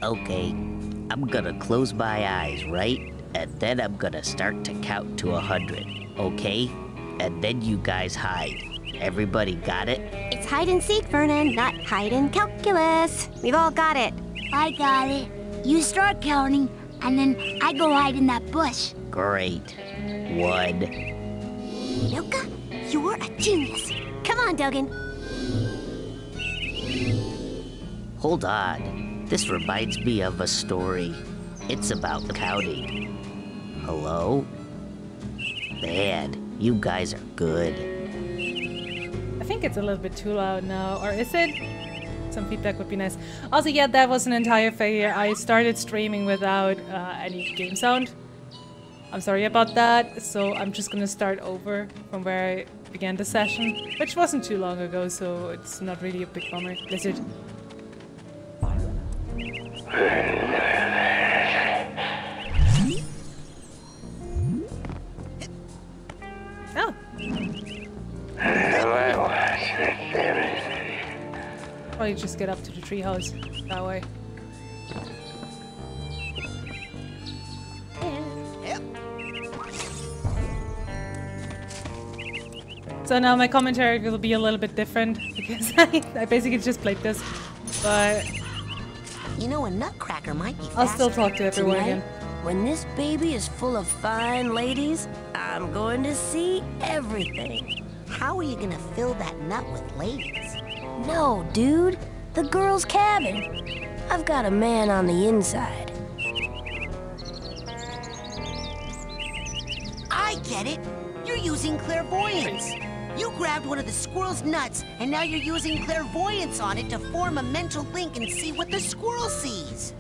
Okay, I'm gonna close my eyes, right? And then I'm gonna start to count to 100, okay? And then you guys hide. Everybody got it? It's hide and seek, Vernon, not hide and calculus. We've all got it. I got it. You start counting, and then I go hide in that bush. Great. 1. Milka, you're a genius. Come on, Duggan. Hold on. This reminds me of a story. It's about counting. Hello? Man, you guys are good. I think it's a little bit too loud now, or is it? Some feedback would be nice. Also, yeah, that was an entire failure. I started streaming without any game sound. I'm sorry about that, so I'm just gonna start over from where I began the session, which wasn't too long ago, so it's not really a big bummer. Blizzard. Oh. Probably just get up to the treehouse that way. So now my commentary will be a little bit different because I basically just played this, but you know, a nutcracker might be I'll still talk to everyone again. When this baby is full of fine ladies, I'm going to see everything. How are you gonna fill that nut with ladies? No, dude. The girl's cabin. I've got a man on the inside. I get it. You're using clairvoyance. You grabbed one of the squirrel's nuts, and now you're using clairvoyance on it to form a mental link and see what the squirrel sees.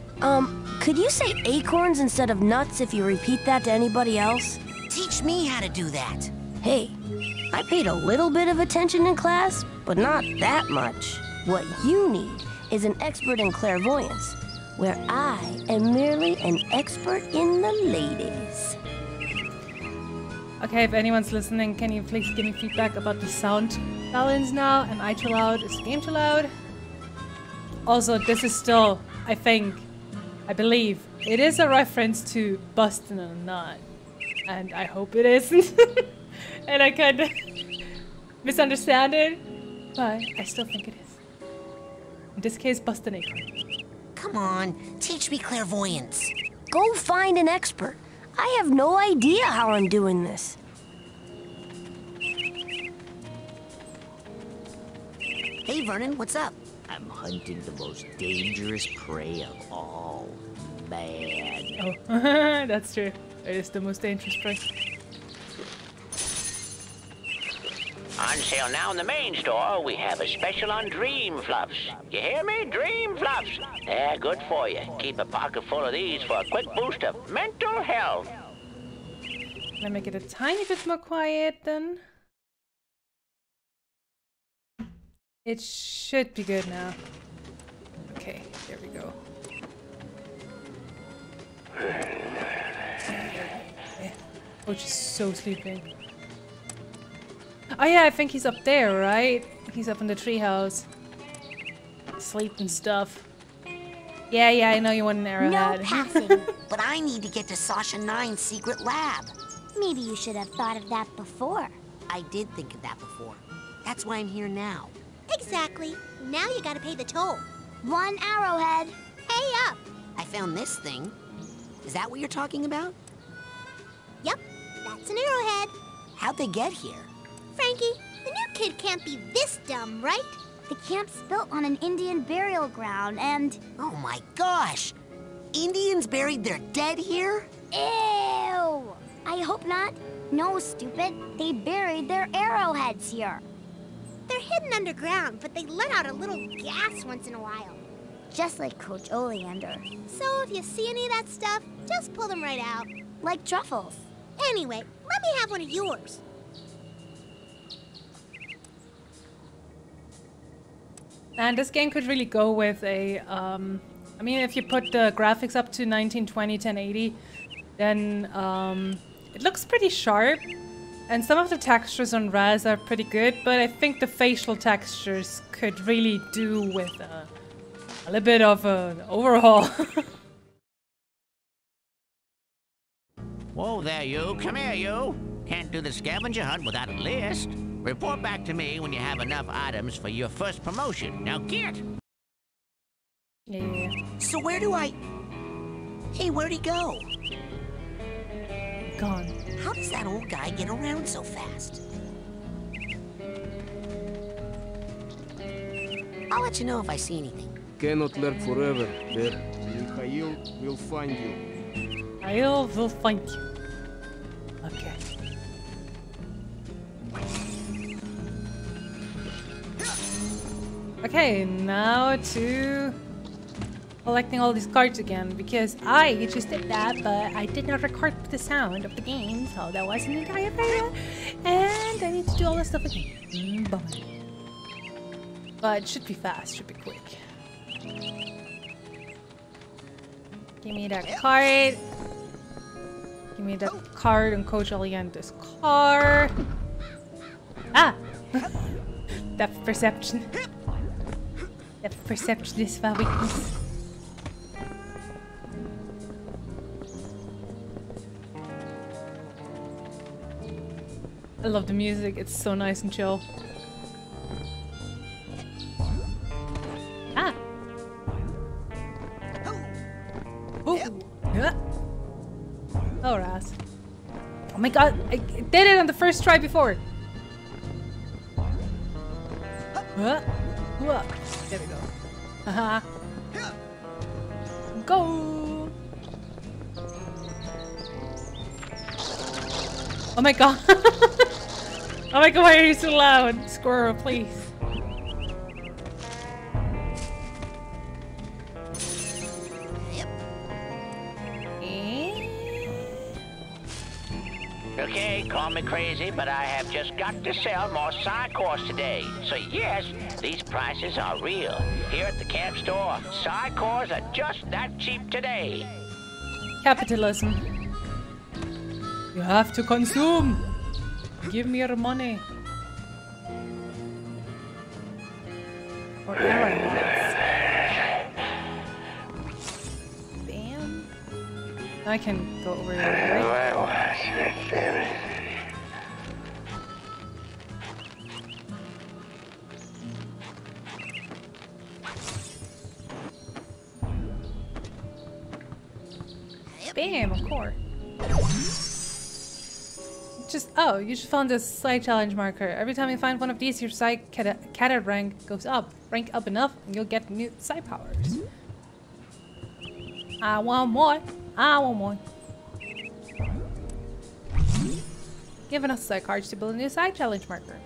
Could you say acorns instead of nuts if you repeat that to anybody else? Teach me how to do that. Hey, I paid a little bit of attention in class, but not that much. What you need is an expert in clairvoyance, where I am merely an expert in the ladies. Okay, if anyone's listening, can you please give me feedback about the sound balance now? Am I too loud? Is the game too loud? Also, this is still, I believe, it is a reference to busting a nut. And I hope it isn't. And I kind of misunderstand it, but I still think it is. In this case, bust an acorn. Come on, teach me clairvoyance. Go find an expert. I have no idea how I'm doing this. Hey, Vernon, what's up? I'm hunting the most dangerous prey of all. Man. Oh, that's true. It is the most dangerous prey. On sale now in the main store, we have a special on Dream Fluffs. You hear me? Dream Fluffs. They're good for you. Keep a pocket full of these for a quick boost of mental health. Can I make it a tiny bit more quiet then? It should be good now. Okay, there we go. Coach is so sleeping. Oh yeah, I think he's up there, right? He's up in the treehouse. Sleep and stuff. Yeah, I know you want an arrowhead. No passing. But I need to get to Sasha 9's secret lab. Maybe you should have thought of that before. I did think of that before. That's why I'm here now. Exactly. Now you gotta pay the toll. 1 arrowhead. Pay up. I found this thing. Is that what you're talking about? Yep, that's an arrowhead. How'd they get here? Frankie, the new kid can't be this dumb, right? The camp's built on an Indian burial ground, and... Oh my gosh! Indians buried their dead here? Ew! I hope not. No, stupid. They buried their arrowheads here. They're hidden underground, but they let out a little gas once in a while. Just like Coach Oleander. So if you see any of that stuff, just pull them right out. Like truffles. Anyway, let me have one of yours. And this game could really go with a, I mean, if you put the graphics up to 1920, 1080, then it looks pretty sharp. And some of the textures on res are pretty good, but I think the facial textures could really do with A little bit of an overhaul. Whoa there, you. Come here, you. Can't do the scavenger hunt without a list. Report back to me when you have enough items for your first promotion. Now get! Yeah. So where do I... Hey, where'd he go? Gone. How does that old guy get around so fast? I'll let you know if I see anything. Cannot lurk forever, there. Mikhail will find you. I will find you. Okay. Okay, now to collecting all these cards again, because I just did that, but I did not record the sound of the game, so that was an entire failure. And I need to do all this stuff again. Bummer. But it should be fast, should be quick. Give me that card. Give me that card and Coach Alianta's car. Ah! Depth perception. Depth perception is my weakness. I love the music, it's so nice and chill. Ah! Oh! Yeah. Oh, Raz. Oh my god, I did it on the first try before! There we go. Haha. Go! Oh my god! Oh my god, why are you so loud? Squirrel, please. Okay, call me crazy, but I have just got to sell more Psychonauts today. So yes, these prices are real. Here at the camp store, Psychonauts are just that cheap today. Capitalism. You have to consume. Give me your money. Or arrows. Bam. Now I can go over here, right? Bam, of course. Oh, you just found this Psy challenge marker. Every time you find one of these, your Psy cadet rank goes up. Rank up enough, and you'll get new Psy powers. I want more. I want more. Giving us Psy cards to build a new Psy challenge marker.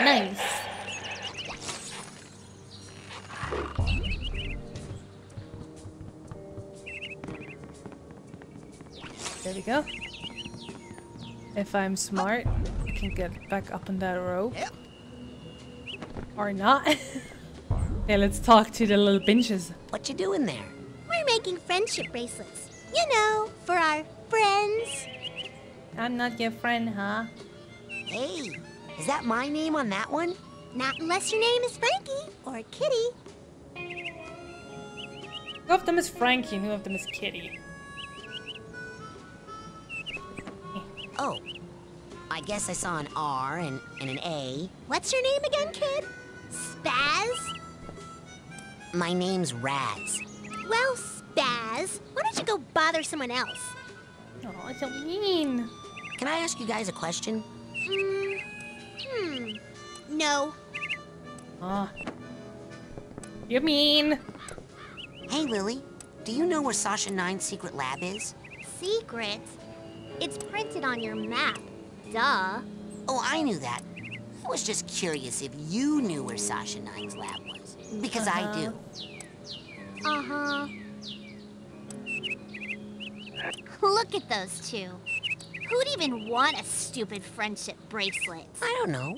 Nice. There we go. If I'm smart, I can get back up on that rope. Or not. Okay, let's talk to the little benches. What you doing there? We're making friendship bracelets. You know, for our friends. I'm not your friend, huh? Hey, is that my name on that one? Not unless your name is Frankie or Kitty. Who of them is Frankie and who of them is Kitty? Oh, I guess I saw an R and an A. What's your name again, kid? Spaz? My name's Raz. Well, Spaz, why don't you go bother someone else? Oh, it's so mean. Can I ask you guys a question? No. Oh. You mean? Hey, Lily, do you know where Sasha 9's secret lab is? Secret? It's printed on your map. Duh. Oh, I knew that. I was just curious if you knew where Sasha 9's lab was. Because I do. Uh-huh. Look at those two. Who'd even want a stupid friendship bracelet? I don't know.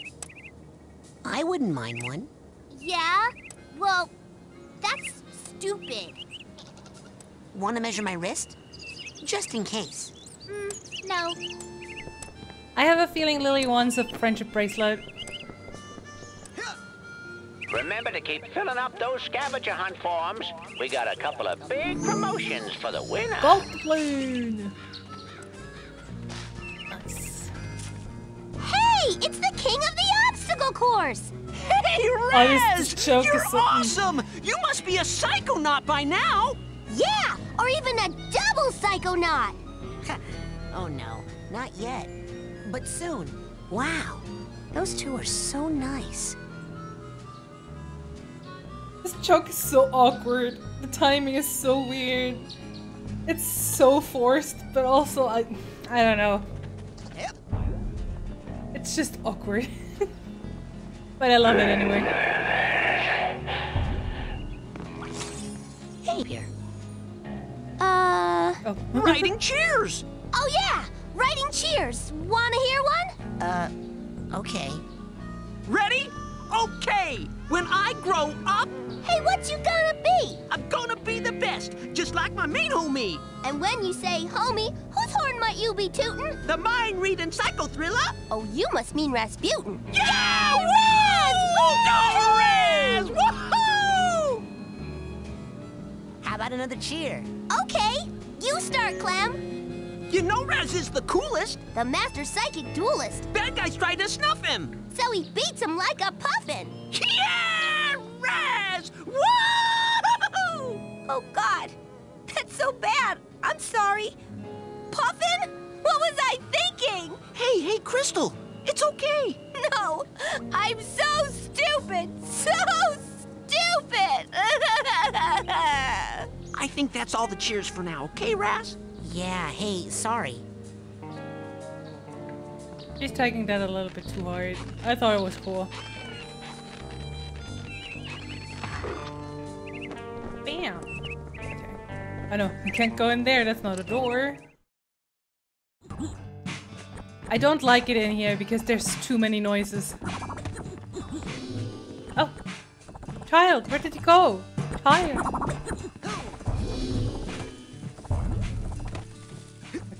I wouldn't mind one. Yeah? Well, that's stupid. Want to measure my wrist? Just in case. No. I have a feeling Lily wants a friendship bracelet. Remember to keep filling up those scavenger hunt forms. We got a couple of big promotions for the winner. Golf balloon. Nice. Hey, it's the king of the obstacle course! Hey, Oh, this joke You're is so awesome! You must be a Psychonaut by now! Yeah, or even a double Psychonaut! Oh no, not yet. But soon. Wow, those two are so nice. This joke is so awkward. The timing is so weird. It's so forced, but also I don't know. Yep. It's just awkward. But I love it anyway. Hey, here. Oh. Writing cheers! Oh yeah, writing cheers. Wanna hear one? Okay. Ready? Okay! When I grow up, Hey, what you gonna be? I'm gonna be the best, just like my main homie, And when you say homie, whose horn might you be tootin'? the mind-reading psycho-thriller. Oh, you must mean Rasputin. Yeah! Woo! Go, Raz! Woohoo! How about another cheer? Okay, you start, Clem. You know Raz is the coolest. The master psychic duelist. Bad guys try to snuff him. So he beats him like a puffin. Yeah! Raz! Woo! Oh, God. That's so bad. I'm sorry. Puffin? What was I thinking? Hey, Crystal. It's okay. No, I'm so stupid. So stupid. I think that's all the cheers for now, okay, Raz? Yeah, hey, sorry. She's taking that a little bit too hard. I thought it was cool. Bam! Okay. I know, I can't go in there, that's not a door. I don't like it in here because there's too many noises. Oh! Child, where did you go? Child!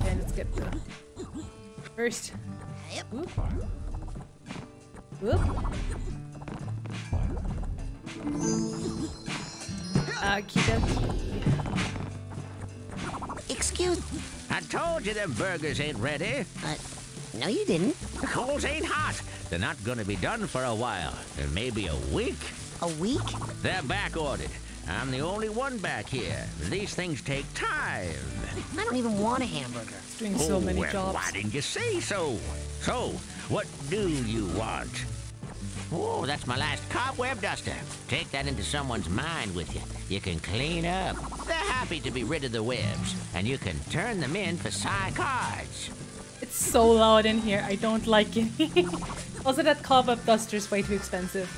Okay, let's get the first. Whoop. Whoop. Okie dokie. Excuse... I told you them burgers ain't ready. No, you didn't. The coals ain't hot. They're not gonna be done for a while. Maybe a week. A week? They're back ordered. I'm the only one back here. These things take time. I don't even want a hamburger. Doing so many well, jobs. why didn't you say so? So, what do you want? Oh, that's my last cobweb duster. Take that into someone's mind with you. You can clean up. They're happy to be rid of the webs, and you can turn them in for Psy cards. It's so loud in here. I don't like it. Also, that cobweb duster is way too expensive.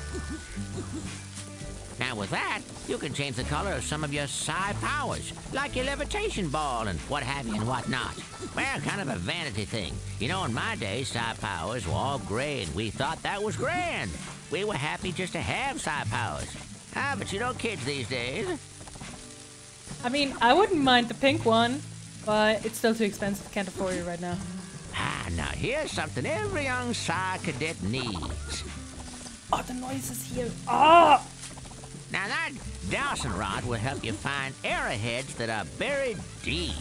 Now with that, you can change the color of some of your psi powers, like your levitation ball and what have you and what not. Well, kind of a vanity thing. You know, in my day, psi powers were all gray and we thought that was grand. We were happy just to have psi powers. Ah, but you know kids these days. I mean, I wouldn't mind the pink one, but it's still too expensive. Can't afford it right now. Ah, now here's something every young psi cadet needs. Oh, the noises here. Ah! Now that dowsing rod will help you find arrowheads that are buried deep.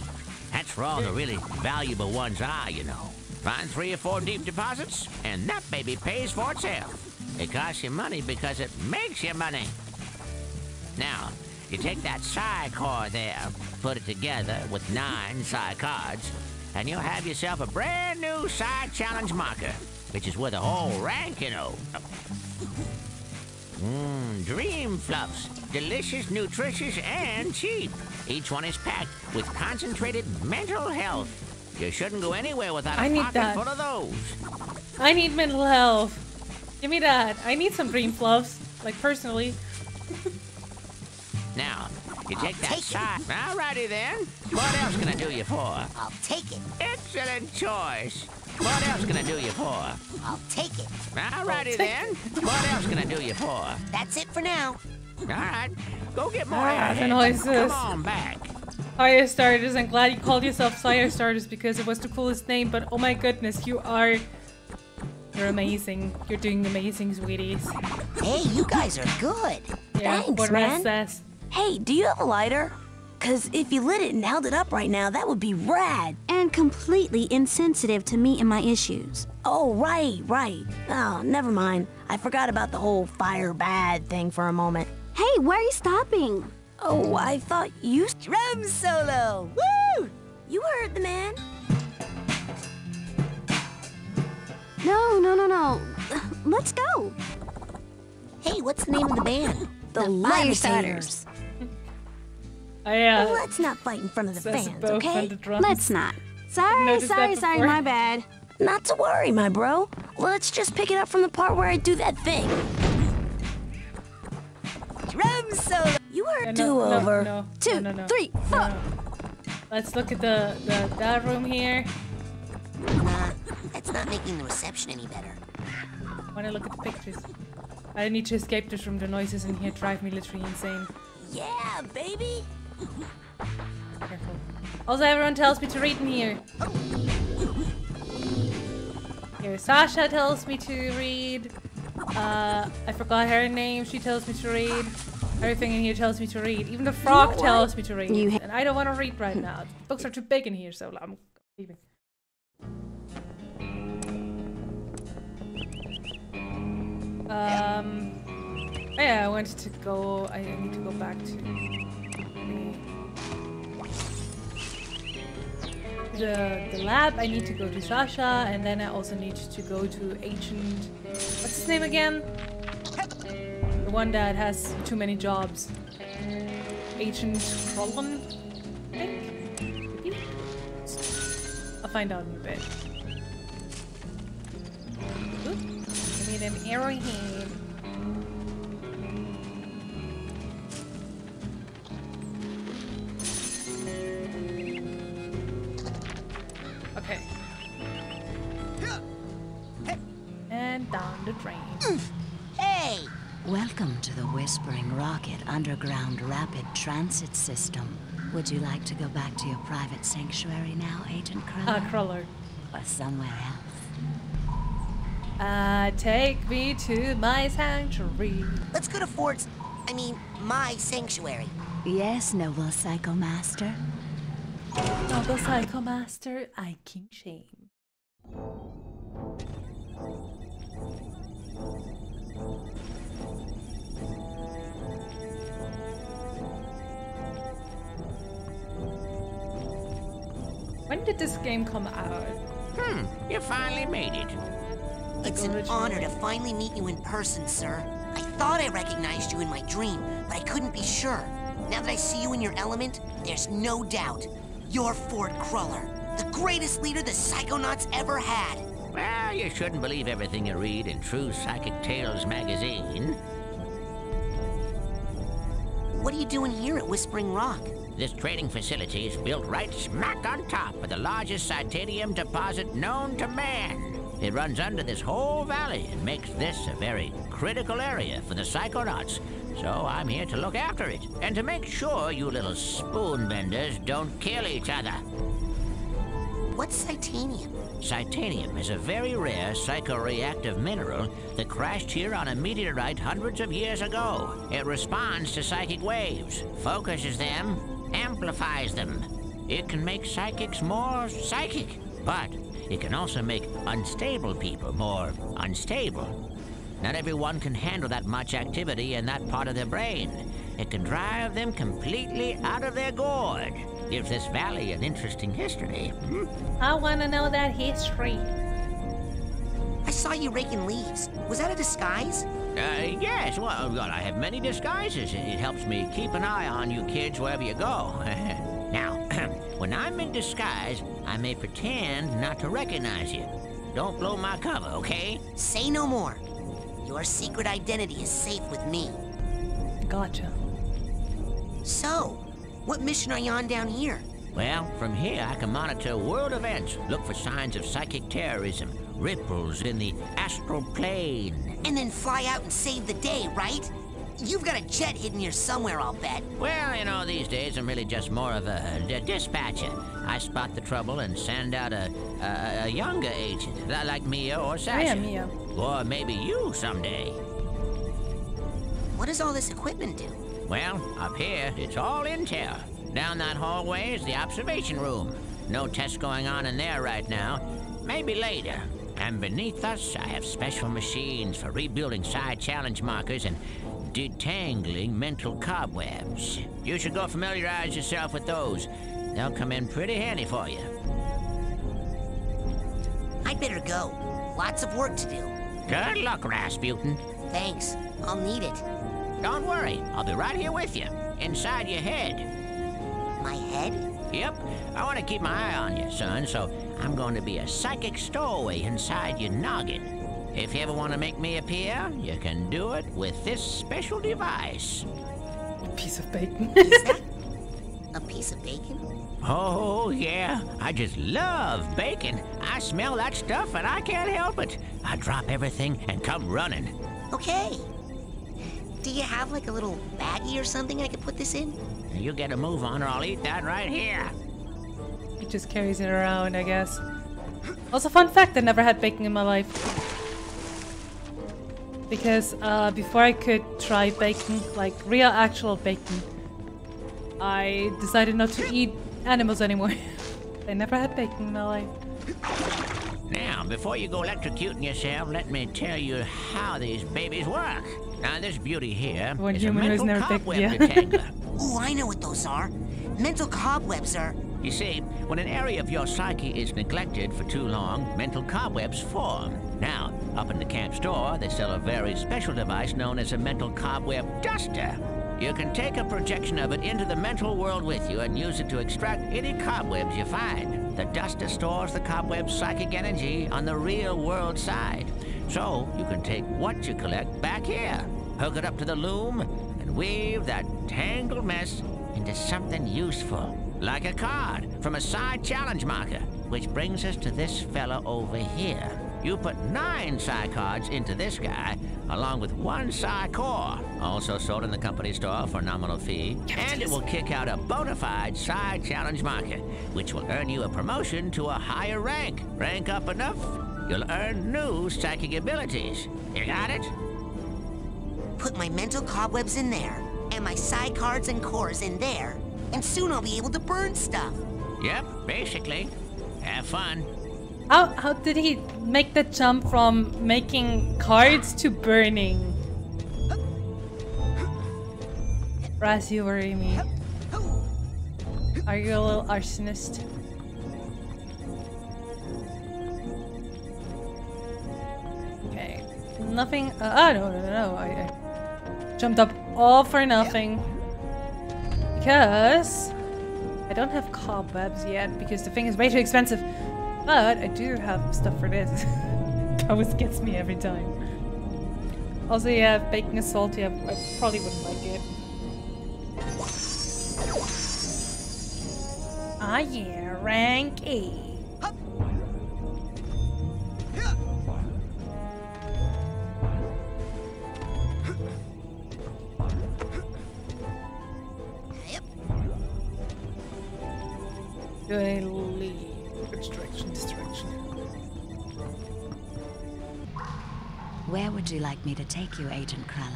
That's where all the really valuable ones are, you know. Find 3 or 4 deep deposits, and that baby pays for itself. It costs you money because it makes you money. Now, you take that psi core there, put it together with 9 psi cards, and you'll have yourself a brand new psi challenge marker, which is worth a whole rank, you know. Dream Fluffs. Delicious, nutritious, and cheap. Each one is packed with concentrated mental health. You shouldn't go anywhere without a pocket full of those. I need mental health. Give me that. I need some Dream Fluffs. Like, personally. Now, you take that side. Alrighty then. What else can I do you for? I'll take it. Excellent choice. What else can I do you for? I'll take it. Alrighty then. What else can I do you for? That's it for now. Alright, go get more The airheads. noises. Come on back. Fire Starters. I'm glad you called yourself Fire Starters because it was the coolest name, but oh my goodness, you are... You're amazing. You're doing amazing, sweeties. Hey, you guys are good. Yeah, Thanks, what man. says. Hey, do you have a lighter? Cause if you lit it and held it up right now, that would be rad. And completely insensitive to me and my issues. Oh, right. Oh, never mind. I forgot about the whole fire bad thing for a moment. Hey, where are you stopping? Oh, I thought you... Drum solo. Woo! You heard the man. No. Let's go. Hey, what's the name of the band? The Firestarters. Oh yeah. Let's not fight in front of the Says fans, both okay? on the drums. Let's not. Sorry, Noticed that before. my bad. Not to worry, my bro. Let's just pick it up from the part where I do that thing. Drum solo. You heard Yeah, do-over. No, 2, no. 3, 4. No. Let's look at that room here. Nah, that's not making the reception any better. Want to look at the pictures. I need to escape this room. The noises in here drive me literally insane. Yeah, baby. Careful. Also, everyone tells me to read in here. Here, Sasha tells me to read. I forgot her name. She tells me to read. Everything in here tells me to read. Even the frog tells me to read. And I don't want to read right now. The books are too big in here, so I'm leaving. Yeah, I wanted to go. I need to go back to the lab. I need to go to Sasha, and then I also need to go to Ancient. What's his name again? The one that has too many jobs. Ancient Roland, I think. Maybe? I'll find out in a bit. Oop. Give me them arrowhead. Okay. And down the drain. Hey! Welcome to the Whispering Rocket Underground Rapid Transit System. Would you like to go back to your private sanctuary now, Agent Cruller? Cruller. Or somewhere else? Take me to my sanctuary. Let's go to Ford's... my sanctuary. Yes, noble Psycho Master. Noble Psycho Master, I King Shame. When did this game come out? You finally made it. It's an honor to finally meet you in person, sir. I thought I recognized you in my dream, but I couldn't be sure. Now that I see you in your element, there's no doubt. You're Ford Cruller, the greatest leader the Psychonauts ever had. Well, you shouldn't believe everything you read in True Psychic Tales magazine. What are you doing here at Whispering Rock? This trading facility is built right smack on top of the largest titanium deposit known to man. It runs under this whole valley and makes this a very critical area for the Psychonauts. So I'm here to look after it and to make sure you little spoon benders don't kill each other. What's Titanium? Titanium is a very rare psychoreactive mineral that crashed here on a meteorite hundreds of years ago. It responds to psychic waves, focuses them, amplifies them. It can make psychics more psychic, but it can also make unstable people more unstable. Not everyone can handle that much activity in that part of their brain. It can drive them completely out of their gourd. Gives this valley an interesting history. I want to know that history. I saw you raking leaves. Was that a disguise? Yes, well, I have many disguises. It helps me keep an eye on you kids wherever you go. Now, when I'm in disguise, I may pretend not to recognize you. Don't blow my cover, okay? Say no more. Your secret identity is safe with me. Gotcha. So, what mission are you on down here? Well, from here I can monitor world events, look for signs of psychic terrorism, ripples in the astral plane. And then fly out and save the day, right? You've got a jet hidden here somewhere, I'll bet. Well, you know, these days I'm really just more of a dispatcher. I spot the trouble and send out a younger agent, like Mia or Sasha. Yeah, Mia. Or maybe you someday. What does all this equipment do? Well, up here, it's all intel. Down that hallway is the observation room. No tests going on in there right now. Maybe later. And beneath us, I have special machines for rebuilding side challenge markers and detangling mental cobwebs. You should go familiarize yourself with those. They'll come in pretty handy for you. I'd better go. Lots of work to do. Good luck, Rasputin. Thanks. I'll need it. Don't worry, I'll be right here with you, inside your head. My head? Yep, I want to keep my eye on you, son, so I'm going to be a psychic stowaway inside your noggin. If you ever want to make me appear, you can do it with this special device. A piece of bacon. Is that a piece of bacon? Oh, yeah, I just love bacon. I smell that stuff and I can't help it. I drop everything and come running. Okay. Do you have like a little baggie or something I could put this in? You get a move on or I'll eat that right here. He just carries it around, I guess. Also, fun fact, I never had bacon in my life. Because before I could try bacon, like real actual bacon, I decided not to eat animals anymore. I never had bacon in my life. Now, before you go electrocuting yourself, let me tell you how these babies work. Now, this beauty here One is a human who's mental never cobweb bitten, yeah. detangler. Ooh, I know what those are. Mental cobwebs are... You see, when an area of your psyche is neglected for too long, mental cobwebs form. Now, up in the camp store, they sell a very special device known as a mental cobweb duster. You can take a projection of it into the mental world with you and use it to extract any cobwebs you find. The duster stores the cobweb's psychic energy on the real world side. So, you can take what you collect back here, hook it up to the loom, and weave that tangled mess into something useful. Like a card from a side challenge marker, which brings us to this fella over here. You put 9 Psy cards into this guy, along with 1 Psy core, also sold in the company store for a nominal fee, and it will kick out a bona fide side challenge marker, which will earn you a promotion to a higher rank. Rank up enough, you'll earn new psychic abilities. You got it? Put my mental cobwebs in there, and my Psy cards and cores in there, and soon I'll be able to burn stuff. Yep, basically. Have fun. How did he make the jump from making cards to burning? Raz, you worry me. Are you a little arsonist? Okay. Nothing. Oh, no. I jumped up all for nothing. Because I don't have cobwebs yet, because the thing is way too expensive. But I do have stuff for this. That always gets me every time. Also, yeah, bacon is salty. I probably wouldn't like it. Ah, yeah, rank A. Do I leave? Which direction? This direction. Where would you like me to take you, Agent Cruller?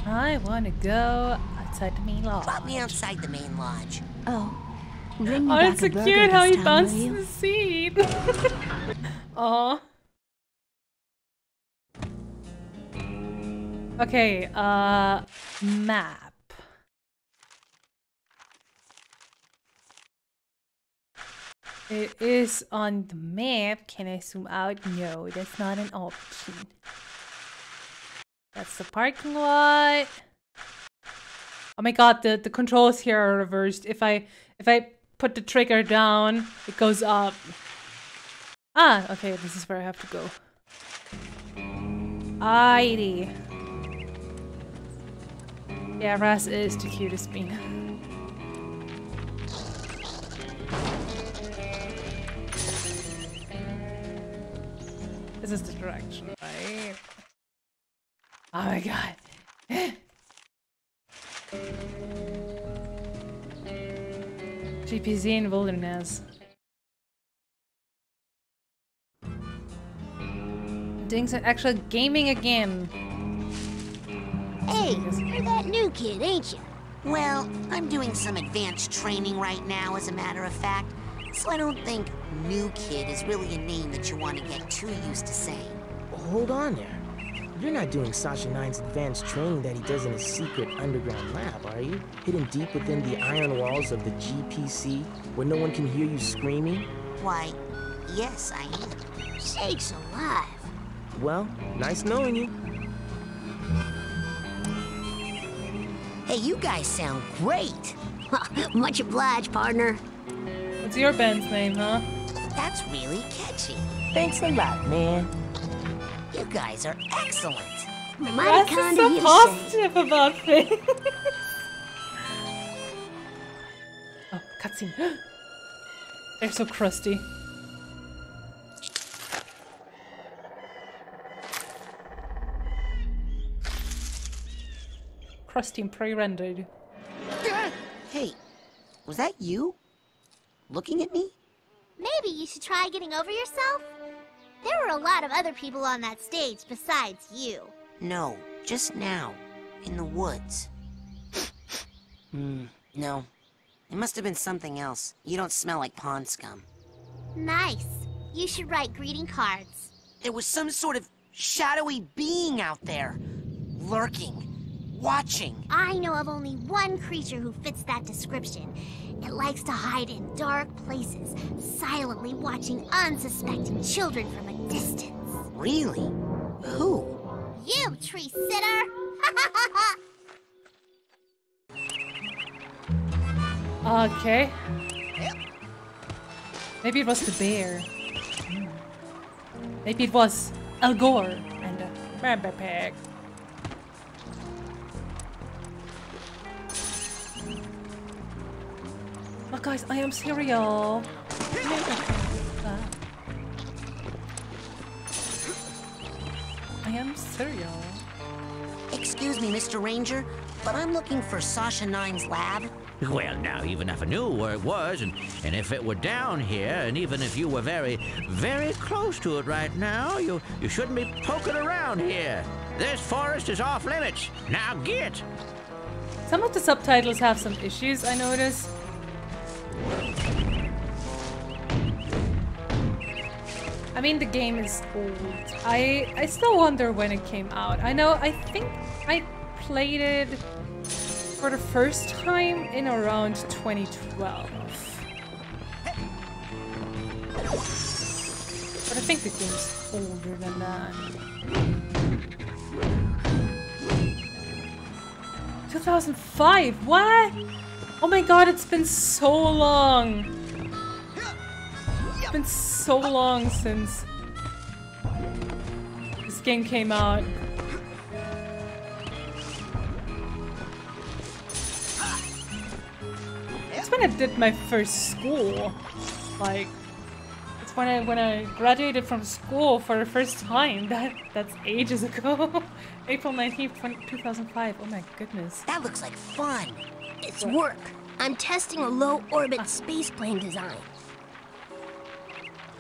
I want to go outside the main lodge. Drop me outside the main lodge. Oh, bring me Oh, back it's a so burger cute how this he time, bounces will you? the seat. Aw. Okay, map. It is on the map. Can I zoom out? No, that's not an option. That's the parking lot. Oh my god, the controls here are reversed. If I put the trigger down, it goes up. Ah, okay, this is where I have to go. Alrighty. Yeah, Raz is the cutest bean. This is the direction, right? Oh my god. GPZ in Wilderness. Doing some actual gaming again. Hey, you're that new kid, ain't you? Well, I'm doing some advanced training right now, as a matter of fact. So I don't think new kid is really a name that you want to get too used to saying. Hold on there. You're not doing Sasha 9's advanced training that he does in his secret underground lab, are you? Hidden deep within the iron walls of the GPC, where no one can hear you screaming? Why, yes, I am. Sakes alive. Well, nice knowing you. Hey, you guys sound great. Much obliged, partner. What's your band's name, huh? That's really catchy. Thanks a lot, man. You guys are excellent. Mighty That's kind so of you to say. positive about things. Oh, cutscene. They're so crusty. Crusty and pre-rendered. Hey, was that you? Looking at me? Maybe you should try getting over yourself? There were a lot of other people on that stage besides you. No, just now. In the woods. No. It must have been something else. You don't smell like pond scum. Nice. You should write greeting cards. There was some sort of shadowy being out there. Lurking. Watching. I know of only one creature who fits that description. It likes to hide in dark places, silently watching unsuspecting children from a distance. Really? Who? You, tree sitter! Okay. Maybe it was the bear. Maybe it was Al Gore and the Bambi Pig. Oh guys, I am cereal. I am cereal. Excuse me, Mr. Ranger, but I'm looking for Sasha 9's lab. Well, now, even if I knew where it was, and if it were down here, and even if you were very, very close to it right now, you shouldn't be poking around here. This forest is off limits. Now get! Some of the subtitles have some issues, I notice. I mean, the game is old. I still wonder when it came out. I think I played it for the first time in around 2012. But I think the game's older than that. 2005? What? Oh my god, it's been so long. It's been so long since this game came out. It's when I did my first school. Like, it's when I graduated from school for the first time. That's ages ago. April 19th, 2005. Oh my goodness. That looks like fun. It's work. I'm testing a low-orbit spaceplane design.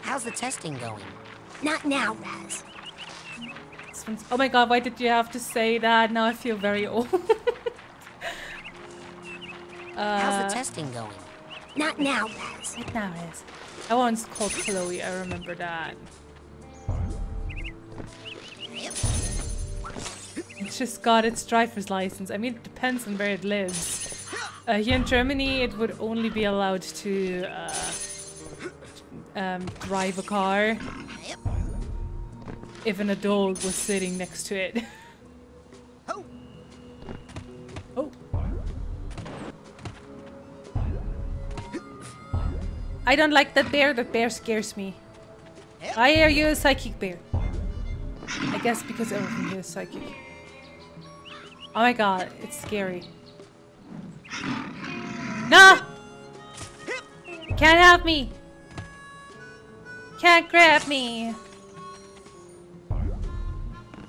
How's the testing going? Not now, Raz. Oh my god, why did you have to say that? Now I feel very old. How's the testing going? Not now, Raz. Right now it is. That one's called Chloe, I remember that. It's just got its driver's license. I mean, it depends on where it lives. Here in Germany, it would only be allowed to drive a car if an adult was sitting next to it. Oh. I don't like that bear. That bear scares me. Why are you a psychic bear? I guess because everything here is psychic. Oh my god, it's scary. No! Can't help me! Can't grab me!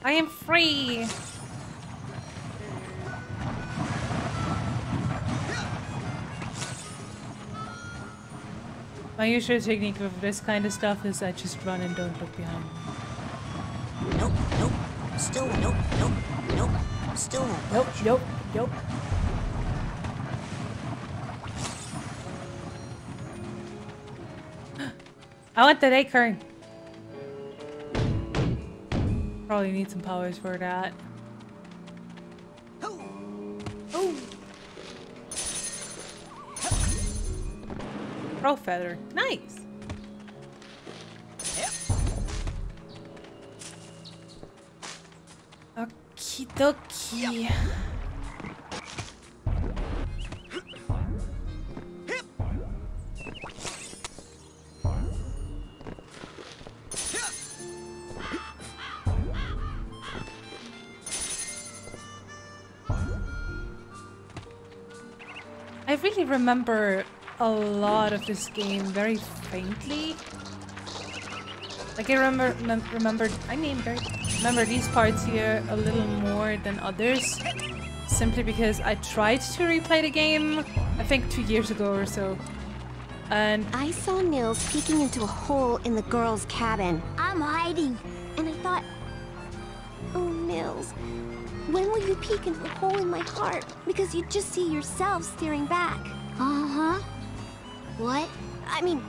I am free! My usual technique with this kind of stuff is I just run and don't look behind. Nope, nope. Still, nope, nope, nope. Still won't budge. Nope, nope, nope. I want that acorn. Probably need some powers for that. Oh. Pro feather. Nice. Okie dokie. I really remember a lot of this game very faintly. Like I remember these parts here a little more than others, simply because I tried to replay the game, I think 2 years ago or so, and I saw Nils peeking into a hole in the girls' cabin. I'm hiding. And I thought, oh, Nils, when will you peek into the hole in my heart? Because you just see yourself staring back. Uh-huh. What? I mean,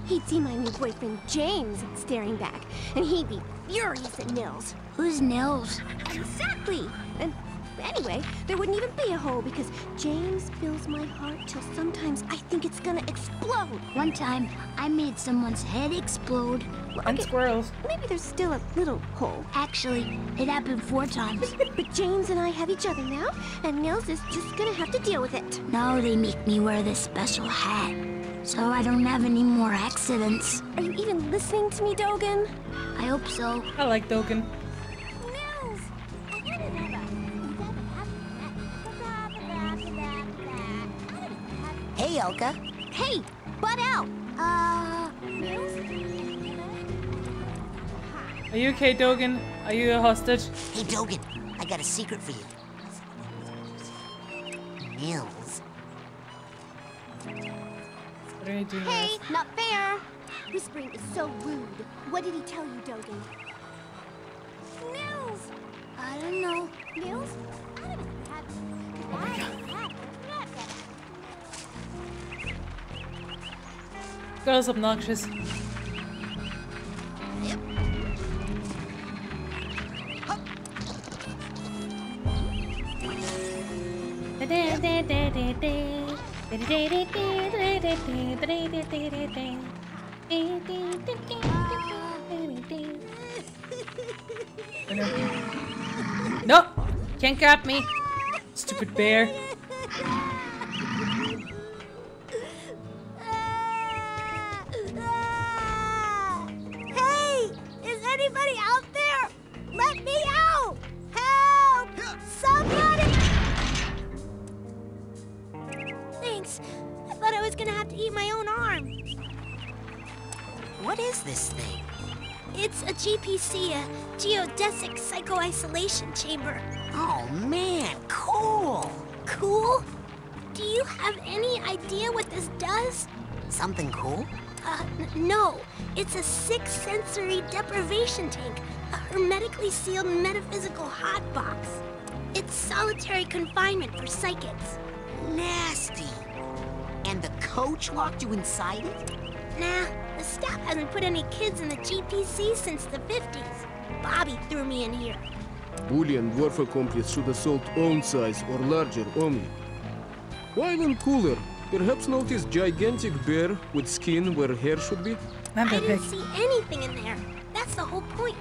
he'd see my new boyfriend James staring back, and he'd be furious at Nils. Who's Nils? Exactly! And anyway, there wouldn't even be a hole because James fills my heart till sometimes I think it's gonna explode. One time, I made someone's head explode. Well, and okay, squirrels. maybe there's still a little hole. Actually, it happened 4 times. But James and I have each other now, and Nils is just gonna have to deal with it. Now they make me wear this special hat, so I don't have any more accidents. Are you even listening to me, Dogen? I hope so. I like Dogen. Nils! Hey, Elka. Hey, butt out! Nils? Are you okay, Dogen? Are you a hostage? Hey, Dogen. I got a secret for you. Nils. What are you doing? Hey, not fair! Whispering is so rude. What did he tell you, Dogen? Nils! I don't know. Nils? Oh my god. Girl's obnoxious. No! Can't grab me! Stupid bear. Hey! Is anybody out there? Let me out! Help! Somebody! Thanks. I thought I was gonna have to eat my own arm. What is this thing? It's a GPC, a geodesic psycho-isolation chamber. Oh, man. Cool. Cool? Do you have any idea what this does? Something cool? No. It's a 6-sensory deprivation tank. A hermetically sealed metaphysical hotbox. It's solitary confinement for psychics. Nasty. And the coach locked you inside it? Nah, the staff hasn't put any kids in the GPC since the 50s. Bobby threw me in here. Boolean warfare complex should assault own size or larger only. While in cooler, perhaps notice gigantic bear with skin where hair should be? I didn't see anything in there. That's the whole point.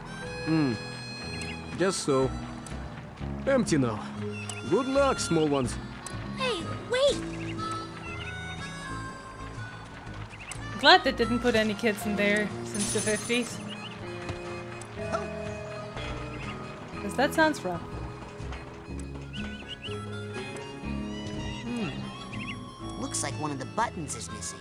Just so. Empty now. Good luck, small ones. Hey, wait! Glad they didn't put any kids in there since the 50s. Because that sounds rough. Looks like one of the buttons is missing.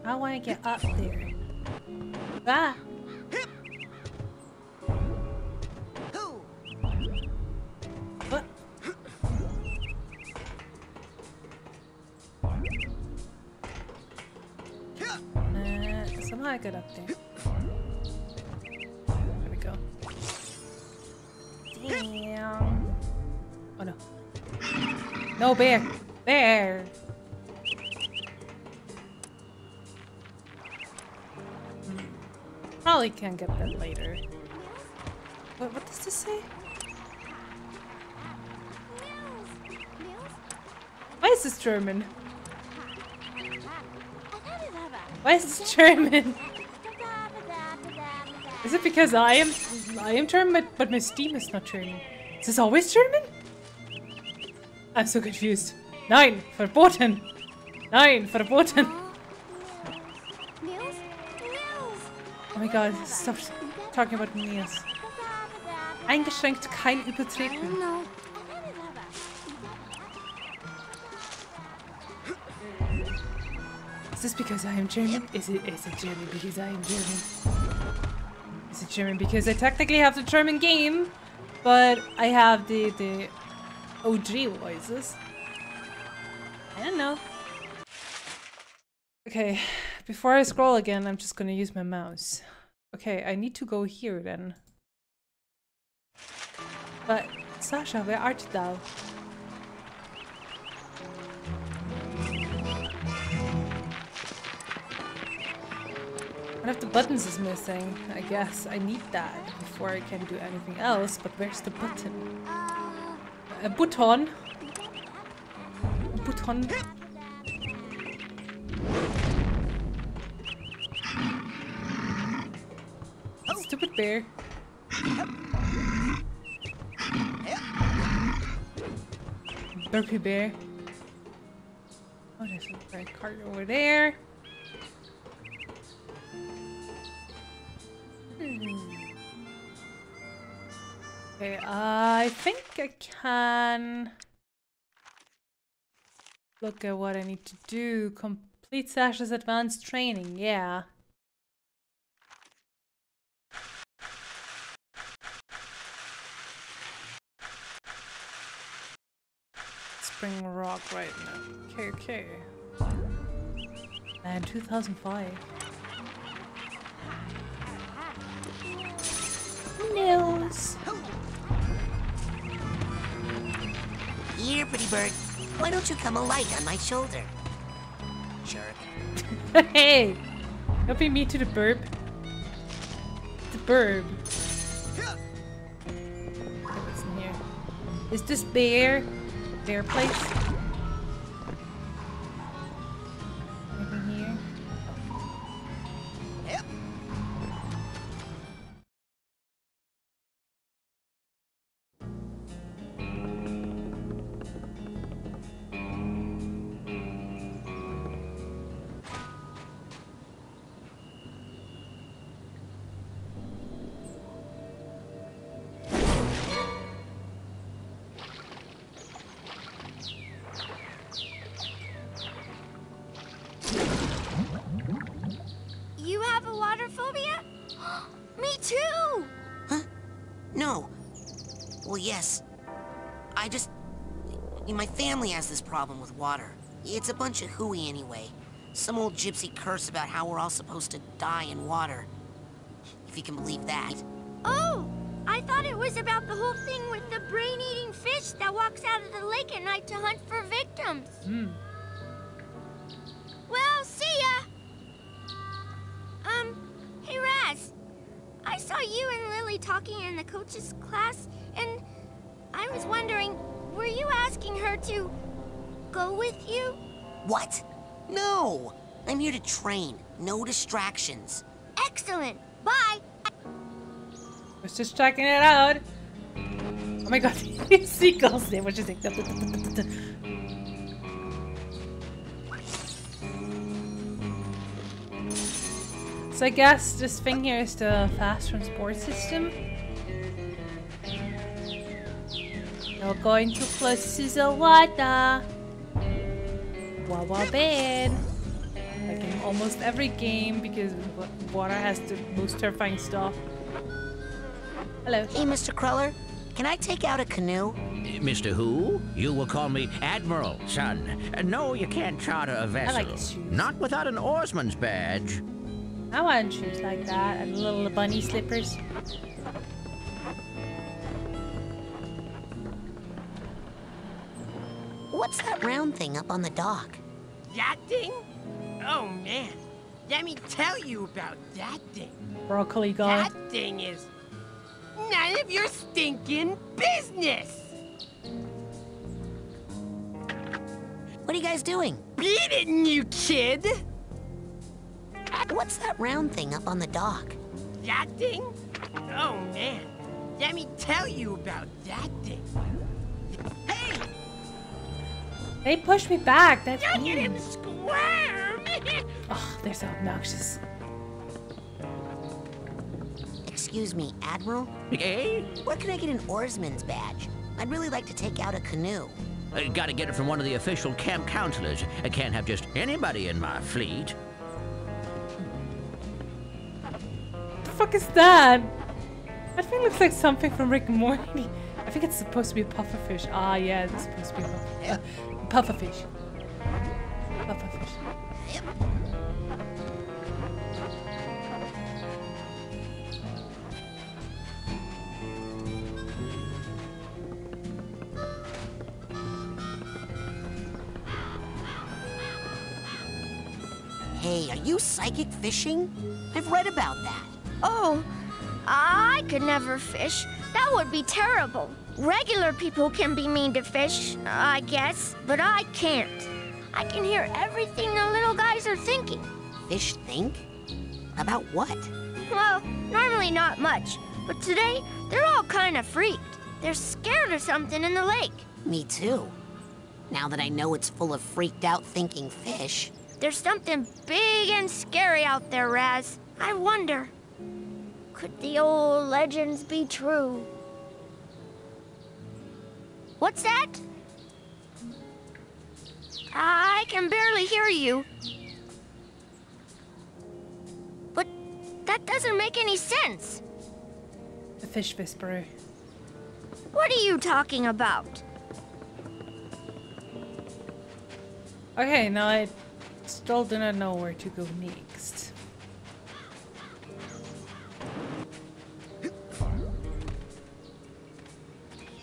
I want to get up there. Ah! Somehow I got up there. There we go. Damn. Oh no. No, bear! Bear! Probably can get that later. What does this say? Why is this German? Why is this German? Is it because I am German, but my Steam is not German? Is this always German? I'm so confused. Nein, verboten! Nein, verboten! Oh my god, stop talking about meals. Eingeschränkt, kein Übertreten. Is this because I am German? Is it German because I am German? Is it German because I technically have the German game, but I have the OG voices? I don't know. Okay, before I scroll again, I'm just gonna use my mouse. Okay, I need to go here then. But, Sasha, where art thou? One of the buttons is missing. I guess I need that before I can do anything else, but where's the button? A button? A button? Stupid bear. Burpee bear. Oh, there's a red cart over there. Okay, I think I can look at what I need to do. Complete Sasha's advanced training, yeah. Spring Rock right now. Okay. And 2005. Nils. Here, pretty bird. Why don't you come alight on my shoulder? Jerk. Hey! Don't be mean to the burb. The burb. What's in here? Is this bear? Bear place? Anything here? Yep. No. Well, yes. My family has this problem with water. It's a bunch of hooey anyway. Some old gypsy curse about how we're all supposed to die in water. If you can believe that. Oh! I thought it was about the whole thing with the brain-eating fish that walks out of the lake at night to hunt for victims. Well, see ya! Hey Raz. I saw you and Lily talking in the coach's class, and I was wondering, were you asking her to go with you? What? No! I'm here to train. No distractions. Excellent. Bye. I was just checking it out. Oh my god, seagulls there. What you think? So I guess this thing here is the fast transport system. You're going too close to the water. Wawa bad. Like in almost every game, because water has the most terrifying stuff. Hello. Hey, Mr. Cruller. Can I take out a canoe? Mr. Who? You will call me Admiral, son. No, you can't charter a vessel. I like his shoes. Not without an oarsman's badge. I want shoes like that and little bunny slippers. What's that round thing up on the dock? That thing? Oh man, let me tell you about that thing. Broccoli guy. That thing is none of your stinking business. What are you guys doing? Beat it, you kid! What's that round thing up on the dock? That thing? Oh man, let me tell you about that thing. Hey! They pushed me back. That's Look at mean. him squirm! Oh, they're so obnoxious. Excuse me, Admiral? Eh? Where can I get an oarsman's badge? I'd really like to take out a canoe. Gotta get it from one of the official camp counselors. I can't have just anybody in my fleet. What the fuck is that? That thing looks like something from Rick and Morty. I think it's supposed to be a pufferfish. Ah, yeah, it's supposed to be a pufferfish. Pufferfish. Hey, are you psychic fishing? I've read about that. Oh, I could never fish. That would be terrible. Regular people can be mean to fish, I guess, but I can't. I can hear everything the little guys are thinking. Fish think? About what? Well, normally not much, but today they're all kind of freaked. They're scared of something in the lake. Me too. Now that I know it's full of freaked out thinking fish. There's something big and scary out there, Raz. I wonder, could the old legends be true? What's that? I can barely hear you. But that doesn't make any sense. The fish whisperer. What are you talking about? Okay, now I still do not know where to go next.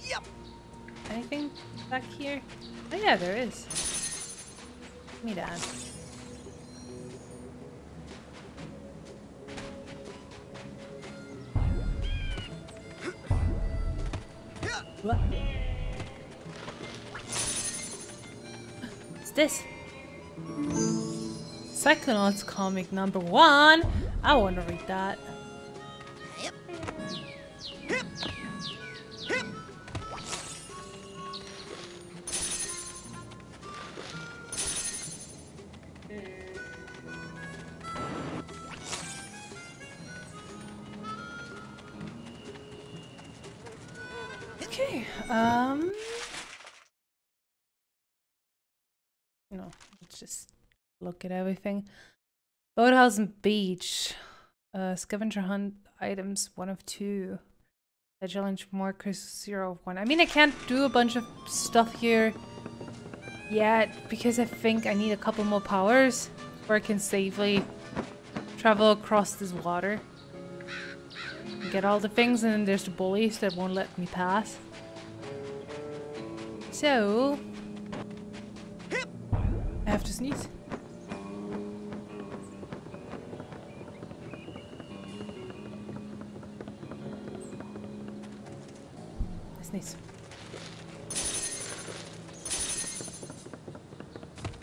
Yep. Anything back here? Oh yeah, there is. Give me that. What? What's this? Psychonauts comic #1. I want to read that. Hip. Hip. Hip. Okay, no, let's just look at everything. Boathouse and beach. Scavenger hunt items 1 of 2. The challenge markers 0 of 1. I mean, I can't do a bunch of stuff here yet because I think I need a couple more powers where I can safely travel across this water. Get all the things, and then there's the bullies that won't let me pass. So I have to sneeze. Sneeze.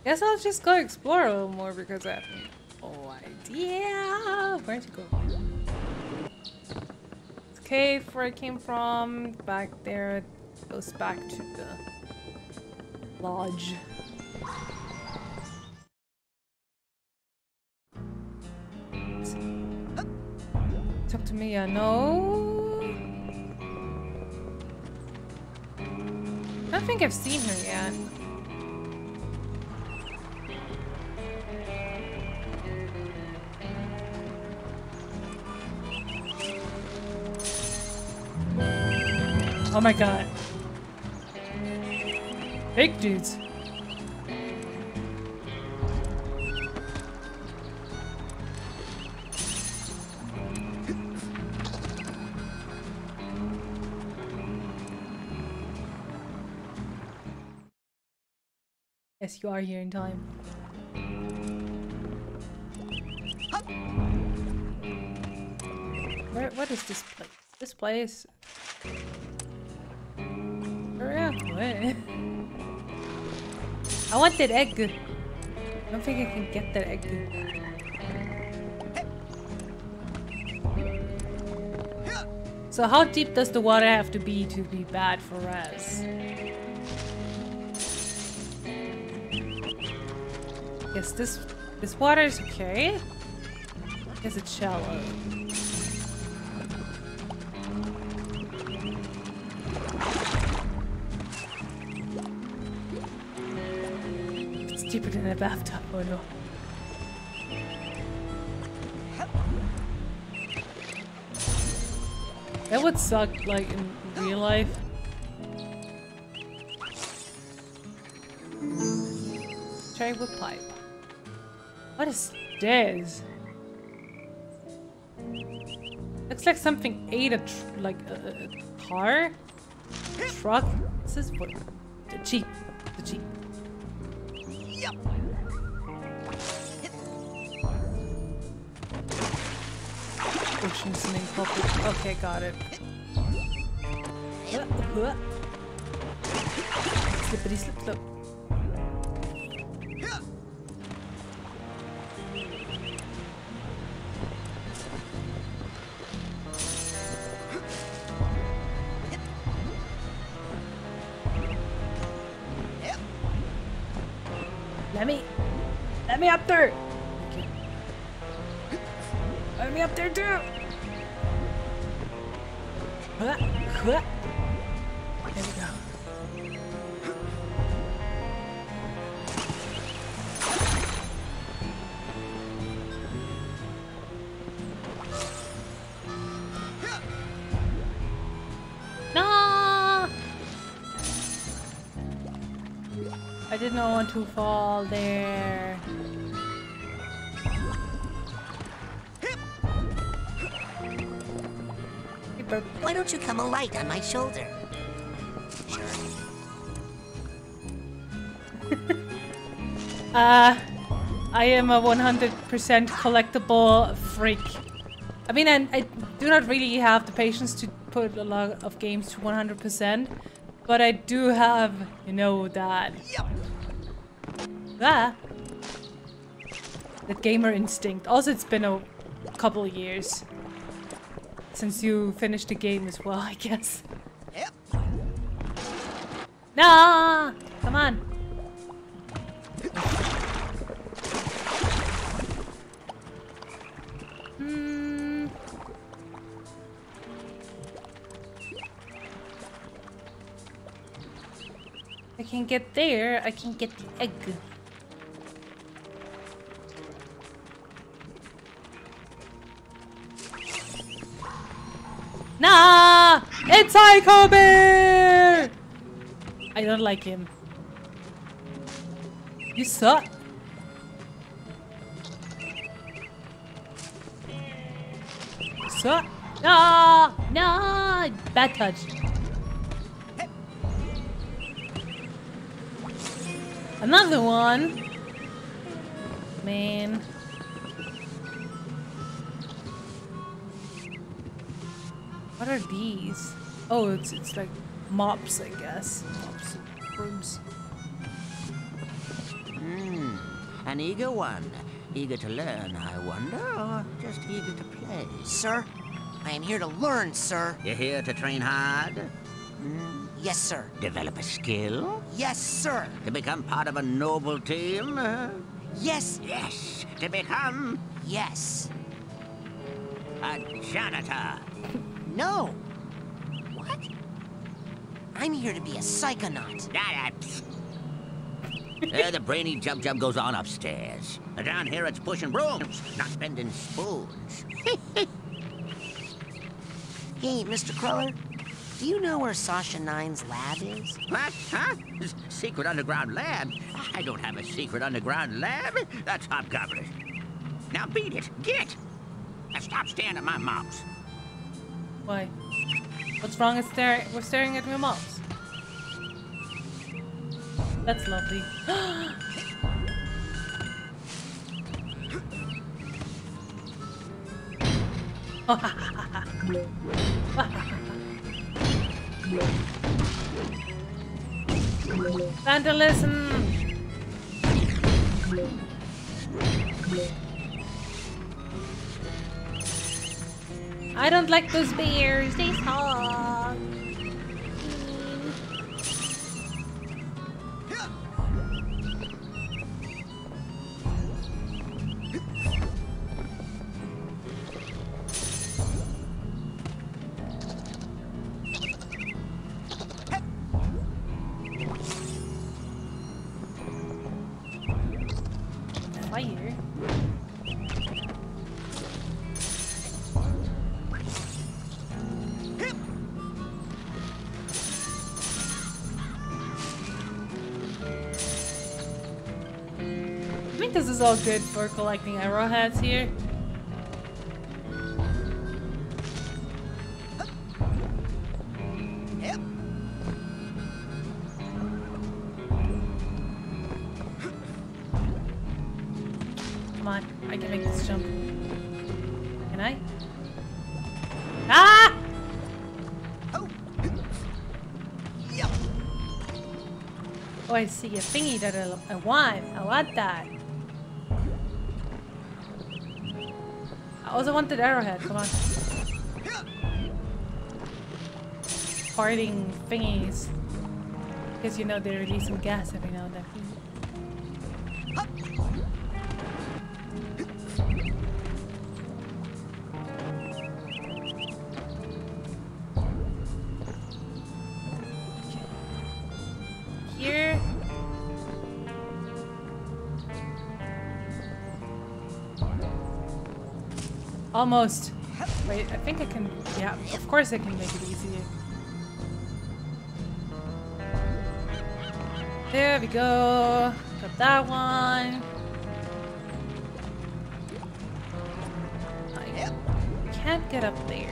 Guess I'll just go explore a little more because I have no idea where to go. Cave where I came from, back there, goes back to the lodge. Talk to me, no. I don't think I've seen her yet. Oh my god. Big dudes. Yes, you are here in time. What is this place? This place... Hurry up, wait. I want that egg. I don't think I can get that egg. So how deep does the water have to be bad for us? Yes, this water is okay. Guess it's shallow. It's deeper than a bathtub. Oh no. That would suck, like, in real life. Try with pipe. What is this? Looks like something ate a car? Truck? What's this for? The Jeep. The Jeep. Yep. Ocean swimming puppet. Okay, got it. Slippity slip slip. Let me up there. Okay. Let me up there too. There we go. No! I did not want to fall there. Why don't you come alight on my shoulder? Sure. I am a 100% collectible freak. I mean, I do not really have the patience to put a lot of games to 100%, but I do have, you know, that gamer instinct. Also, it's been a couple of years since you finished the game as well, I guess. Yep. Nah, come on. I can get there. I can get the egg. Nah! It's Psycho Bear! I don't like him. You suck. You suck. No! No! Bad touch. Another one. Man. What are these? Oh, it's like mops, I guess. Mops and brooms. An eager one. Eager to learn, I wonder, or just eager to play? Sir, I am here to learn, sir. You're here to train hard? Yes, sir. Develop a skill? Yes, sir. To become part of a noble team? Yes. Yes. To become? Yes. A janitor. No. What? I'm here to be a psychonaut. The brainy jub goes on upstairs. Down here it's pushing brooms, not bending spoons. Hey, Mr. Cruller, do you know where Sasha 9's lab is? What? Huh? Secret underground lab? I don't have a secret underground lab. That's hobgoblin. Now beat it. Get. Now stop staring at my mouse. Why? What's wrong with we're staring at your mouse? That's lovely. Vandalism! I don't like those bears, they suck. Fire. I think this is all good for collecting arrowheads here. Come on, I can make this jump. Can I? Ah! Oh, I see a thingy that I want. I want that. I also want the arrowhead. Come on. Farting thingies. Because you know they release some gas every now and then. Here. Almost. Wait, I think I can. Yeah, of course I can make it easier. There we go. Got that one. I can't get up there.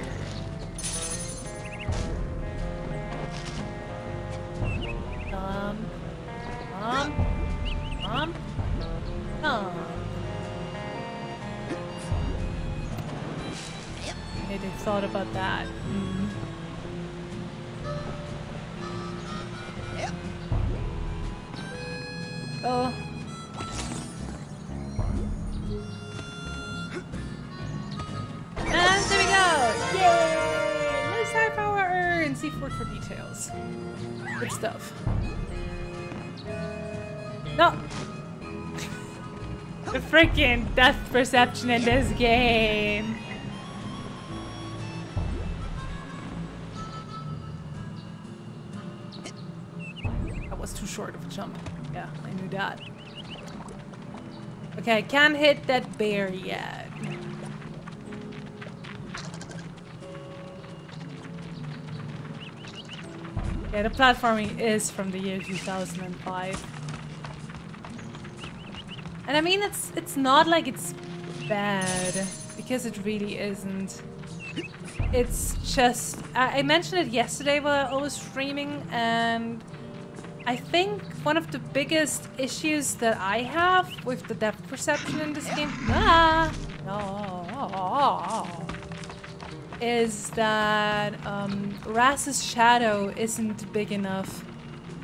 Okay, they thought about that. Oh. And there we go! Yay! No star power earned! See Fort for details. Good stuff. No! The freaking depth perception in this game! That was too short of a jump. Yeah, I knew that. Okay, I can't hit that bear yet. Yeah, the platforming is from the year 2005. And I mean, it's not like it's bad, because it really isn't. It's just... I mentioned it yesterday while I was streaming, and I think one of the biggest issues that I have with the depth perception in this game is that Raz's shadow isn't big enough.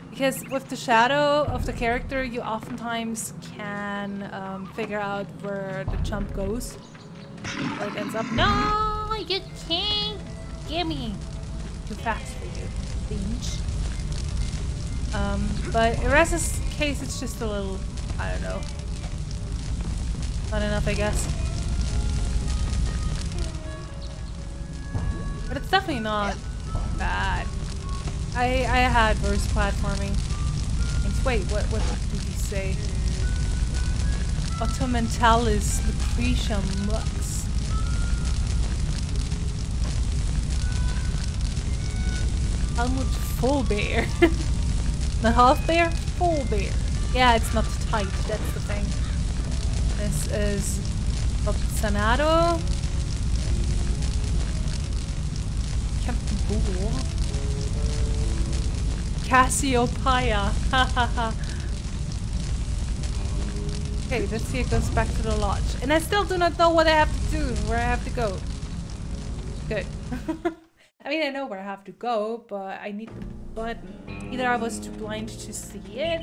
Because with the shadow of the character, you oftentimes can figure out where the jump goes, where it ends up. No, you can't get me. Too fast for you, binge. But in Raz's case, it's just a little, I don't know, not enough, I guess. But it's definitely not bad. I had worse platforming. Thanks. Wait, what did you say? Automentalis Lucretia Mux. Talmud full bear. Not half bear, full bear. Yeah, it's not tight, that's the thing. This is Sanado. Captain Bull. Cassiopeia. Hahaha. Okay, let's see, it goes back to the lodge. And I still do not know what I have to do, where I have to go. Good. I mean, I know where I have to go, but I need the button. Either I was too blind to see it.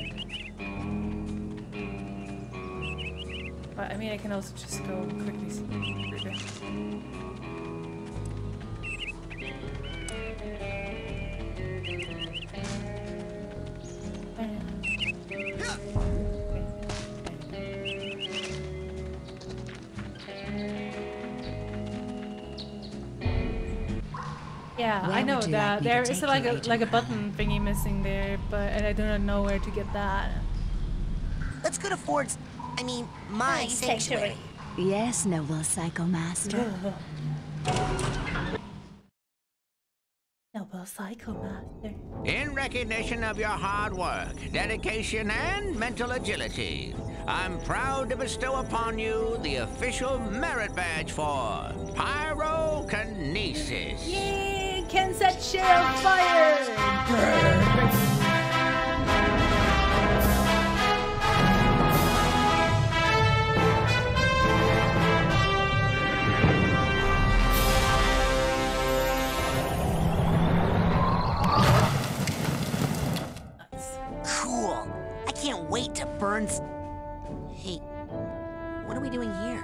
But I mean, I can also just go quickly through there. Yeah, I know that. There is like a button thingy missing there, but and I do not know where to get that. Let's go to Ford's, I mean, my sanctuary. Yes, noble Psycho Master. Noble Psycho Master. In recognition of your hard work, dedication, and mental agility, I'm proud to bestow upon you the official merit badge for Pyrokinesis. Yay! Can set shit on fire! Cool. I can't wait to burn. Hey, what are we doing here?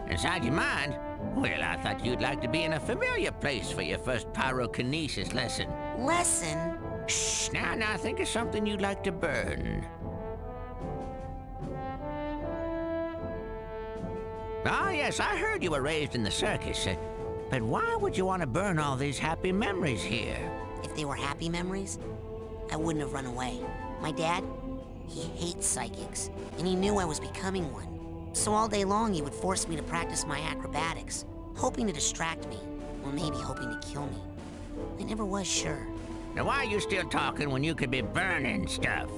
Inside your mind? Well, I thought you'd like to be in a familiar place for your first pyrokinesis lesson. Lesson? Shh, now think of something you'd like to burn. Ah, yes, I heard you were raised in the circus, but why would you want to burn all these happy memories here? If they were happy memories, I wouldn't have run away. My dad, he hates psychics, and he knew I was becoming one. So all day long, he would force me to practice my acrobatics, hoping to distract me, or maybe hoping to kill me. I never was sure. Now why are you still talking when you could be burning stuff?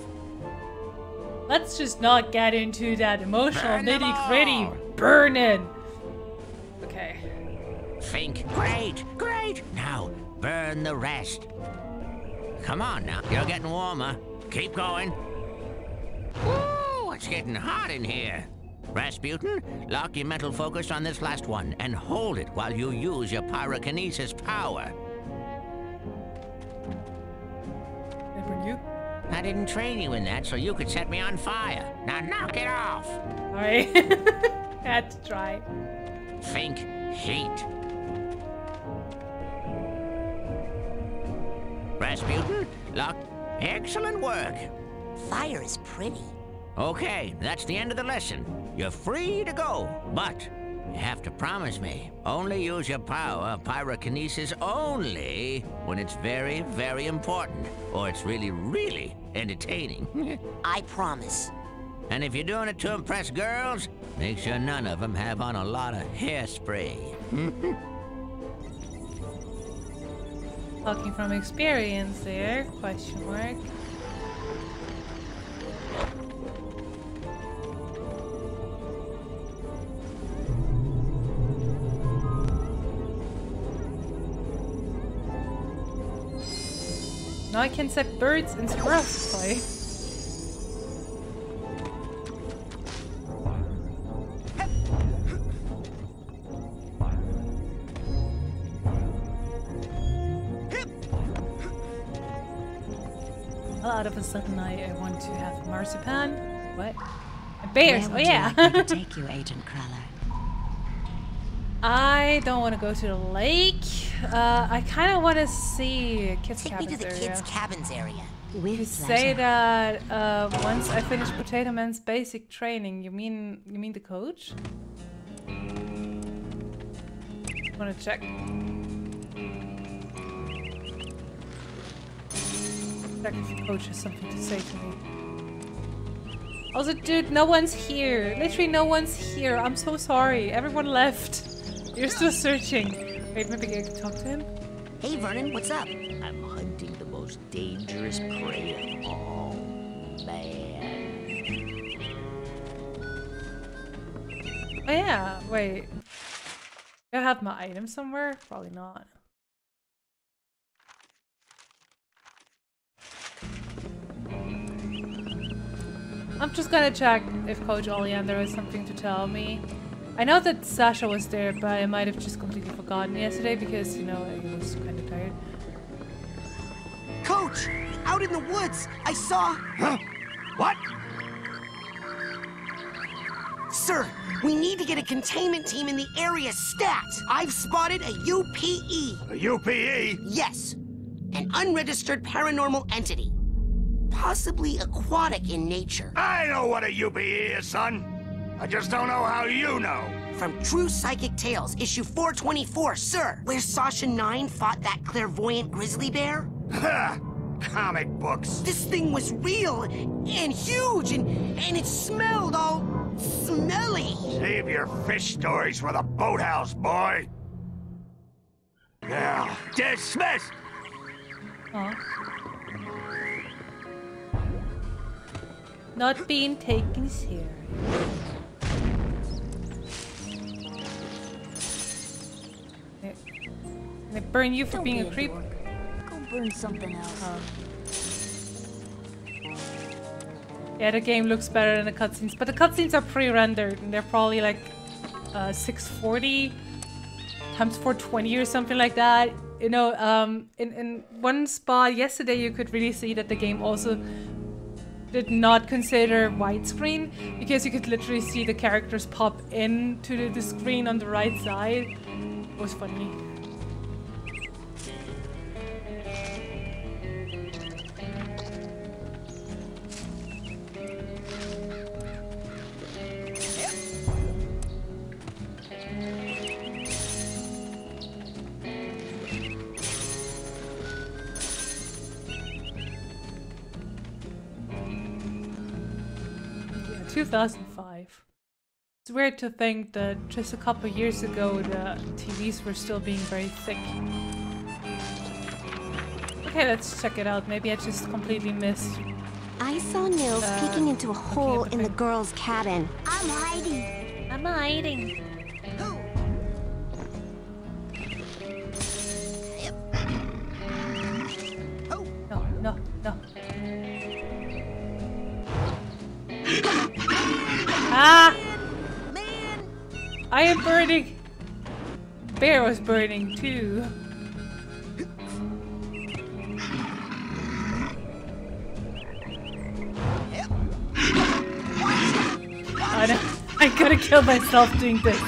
Let's just not get into that emotional nitty-gritty burning. Okay. Think. Great. Now, burn the rest. Come on now, you're getting warmer. Keep going. Woo, it's getting hot in here. Rasputin, lock your mental focus on this last one and hold it while you use your pyrokinesis power. I bring you? I didn't train you in that so you could set me on fire. Now knock it off. Alright. Had to try. Think heat. Rasputin, lock. Excellent work. Fire is pretty. Okay, that's the end of the lesson. You're free to go, but you have to promise me, only use your power of pyrokinesis only when it's very, very important, or it's really, really entertaining. I promise. And if you're doing it to impress girls, make sure none of them have on a lot of hairspray. Talking from experience there, question mark. Now I can set birds and squirrels to play. Well, out of a sudden I want to have marzipan. What? Bears! Oh yeah! Where would you like me to take you, Agent Cruller? I don't want to go to the lake. I kind of want to see kids' Take cabins me to the area. kids' cabins area. You say that once I finish Potato Man's basic training. You mean the coach? Want to check? Check if the coach has something to say to me. Also, dude, no one's here. Literally, no one's here. I'm so sorry. Everyone left. You're still searching. Wait, maybe I can talk to him? Hey, Vernon, what's up? I'm hunting the most dangerous prey of all. Man. Oh yeah, wait. Do I have my item somewhere? Probably not. I'm just gonna check if Coach Oleander has something to tell me. I know that Sasha was there, but I might have just completely forgotten yesterday because, you know, I was kind of tired. Coach, out in the woods, I saw... Huh? What? Sir, we need to get a containment team in the area stat. I've spotted a UPE. A UPE? Yes, an unregistered paranormal entity. Possibly aquatic in nature. I know what a UPE is, son. I just don't know how you know. From True Psychic Tales, issue 424, sir. Where Sasha 9 fought that clairvoyant grizzly bear. Ha! Comic books. This thing was real and huge and it smelled all smelly. Save your fish stories for the boathouse, boy. Now, dismiss! Aw. Not being taken serious. Can I burn you for being a creep? Go burn something else. Yeah, the game looks better than the cutscenes, but the cutscenes are pre-rendered and they're probably like 640 times 420 or something like that. You know, in one spot yesterday you could really see that the game also did not consider widescreen because you could literally see the characters pop into the screen on the right side. It was funny. Yeah, 2005. It's weird to think that just a couple years ago the TVs were still being very thick. Okay, let's check it out. Maybe I just completely missed. I saw Nils peeking into a hole in the girls' cabin. I'm hiding. I'm hiding. No, no, no. Ah! Man! I am burning! Bear was burning too. Oh, no. I'm gonna kill myself doing this.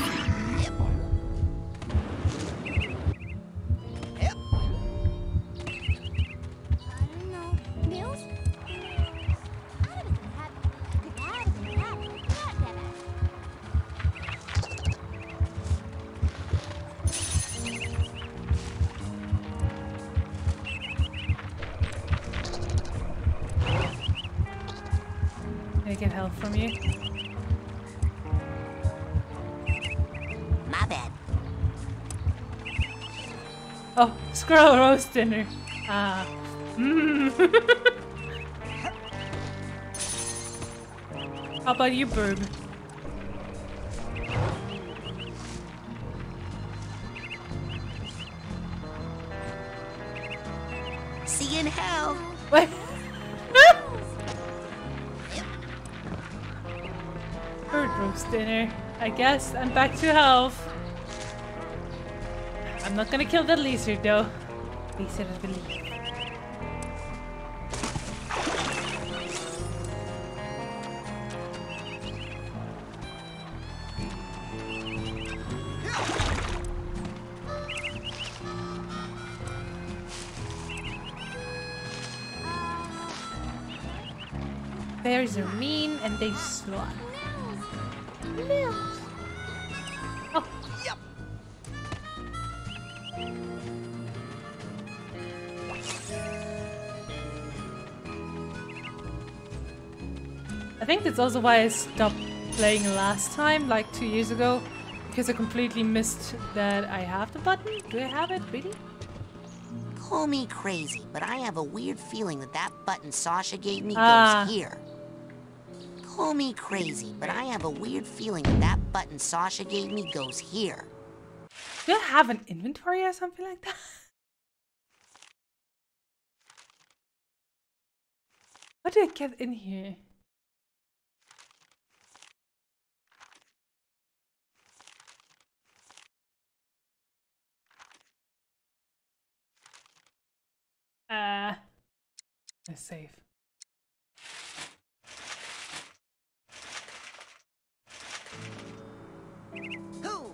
Can I get help from you? My bad. Oh, squirrel roast dinner. Ah. How about you, Burb? See you in hell. What? Bird roast dinner. I guess I'm back to health. I'm not gonna kill that lizard though. Lizard of the leaf. Bears are mean and they slaughter. Oh. Yep. I think that's also why I stopped playing last time, like 2 years ago, because I completely missed that I have the button. Do I have it? Really? Call me crazy, but I have a weird feeling that that button Sasha gave me Ah. goes here. Call me crazy, but I have a weird feeling that that button Sasha gave me goes here. Do I have an inventory or something like that? What did I get in here? Let's save. Who?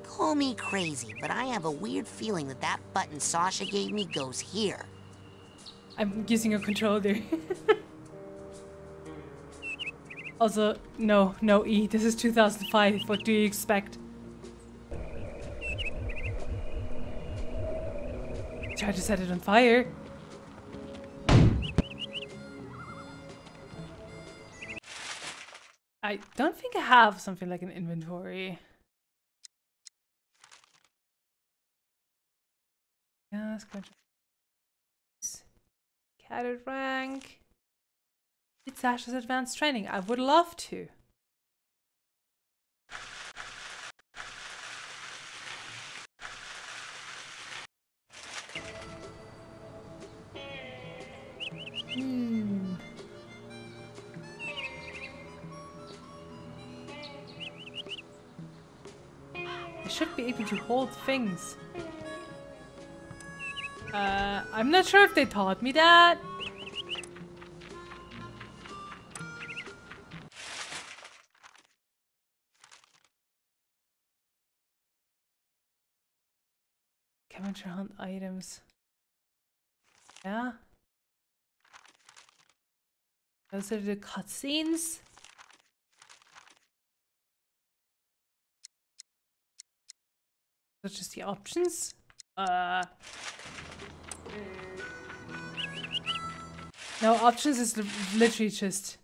Call me crazy, but I have a weird feeling that that button Sasha gave me goes here. I'm using a controller. Also, no E. This is 2005. What do you expect? Try to set it on fire. I don't think I have something like an inventory. Yes, cadet rank. It's Sasha's advanced training. I would love to. I should be able to hold things. I'm not sure if they taught me that. Scavenger hunt items. Yeah. Those are the cutscenes. That's just the options. No, options is literally just...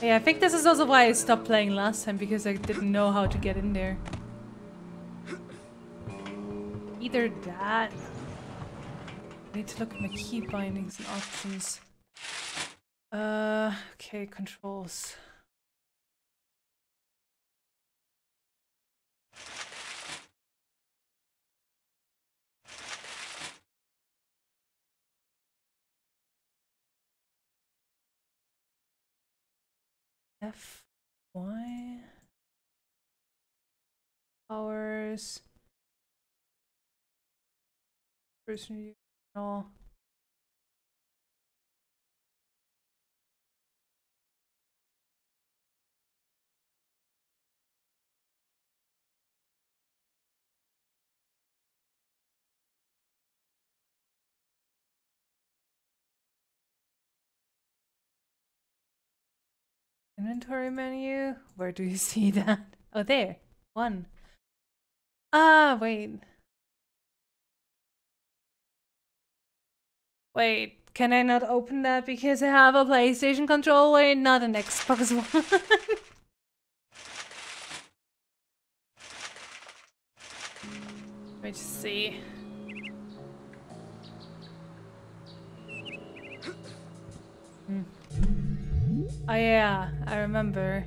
Yeah, I think this is also why I stopped playing last time, because I didn't know how to get in there. Either that... I need to look at my key bindings and options. Okay, controls. F1 hours person view panel. Inventory menu? Where do you see that? Oh, there. One. Ah, wait. Wait, can I not open that because I have a PlayStation controller, not an Xbox One? Let me just see. Oh yeah, I remember.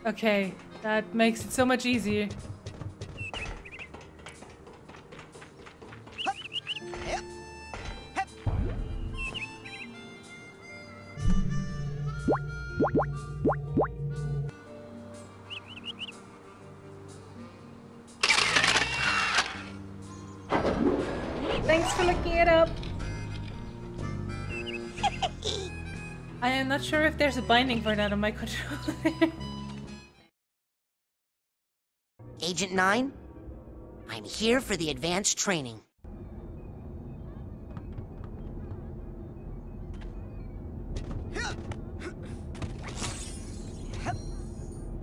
Okay, that makes it so much easier. Thanks for looking it up. I am not sure if there's a binding for that on my controller. Agent 9, I'm here for the advanced training.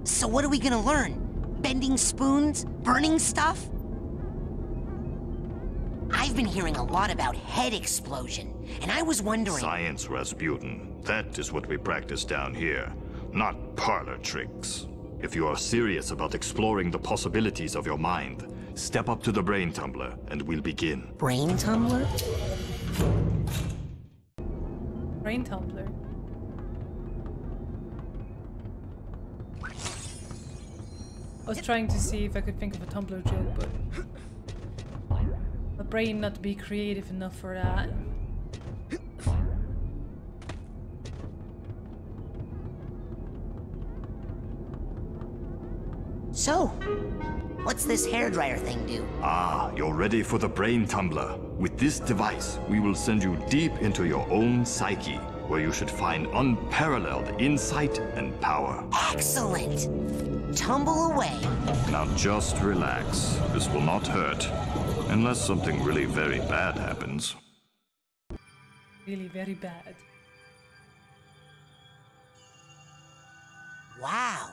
So what are we gonna learn? Bending spoons? Burning stuff? I've been hearing a lot about head explosion, and I was wondering... Science, Rasputin. That is what we practice down here. not parlor tricks. If you are serious about exploring the possibilities of your mind, step up to the brain tumbler and we'll begin. Brain tumbler? Brain tumbler. I was trying to see if I could think of a Tumblr joke, but my brain not to be creative enough for that. So, what's this hairdryer thing do? Ah, you're ready for the brain tumbler. With this device, we will send you deep into your own psyche, where you should find unparalleled insight and power. Excellent! Tumble away. Now just relax. This will not hurt. Unless something really very bad happens. Really very bad. Wow.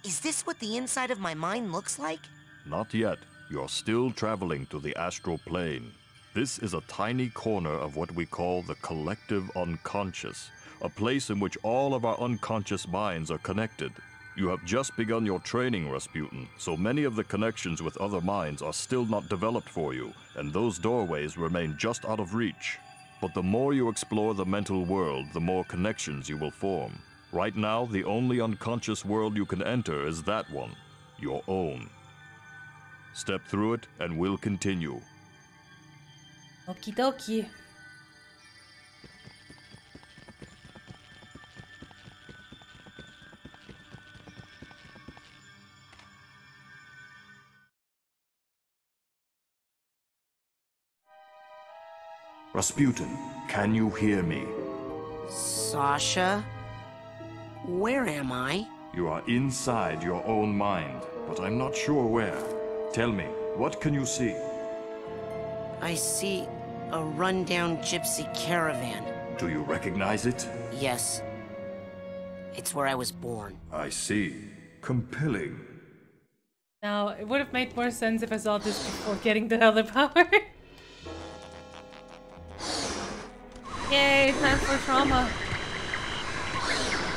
Is this what the inside of my mind looks like? Not yet. You're still traveling to the astral plane. This is a tiny corner of what we call the collective unconscious, a place in which all of our unconscious minds are connected. You have just begun your training, Rasputin, so many of the connections with other minds are still not developed for you, and those doorways remain just out of reach. But the more you explore the mental world, the more connections you will form. Right now, the only unconscious world you can enter is that one, your own. Step through it, and we'll continue. Okie dokie. Rasputin, can you hear me? Sasha? Where am I? You are inside your own mind, but I'm not sure where. Tell me, what can you see? I see a rundown gypsy caravan. Do you recognize it? Yes. It's where I was born. I see. Compelling. Now, it would have made more sense if I saw this before getting the other power. Yay, time for trauma.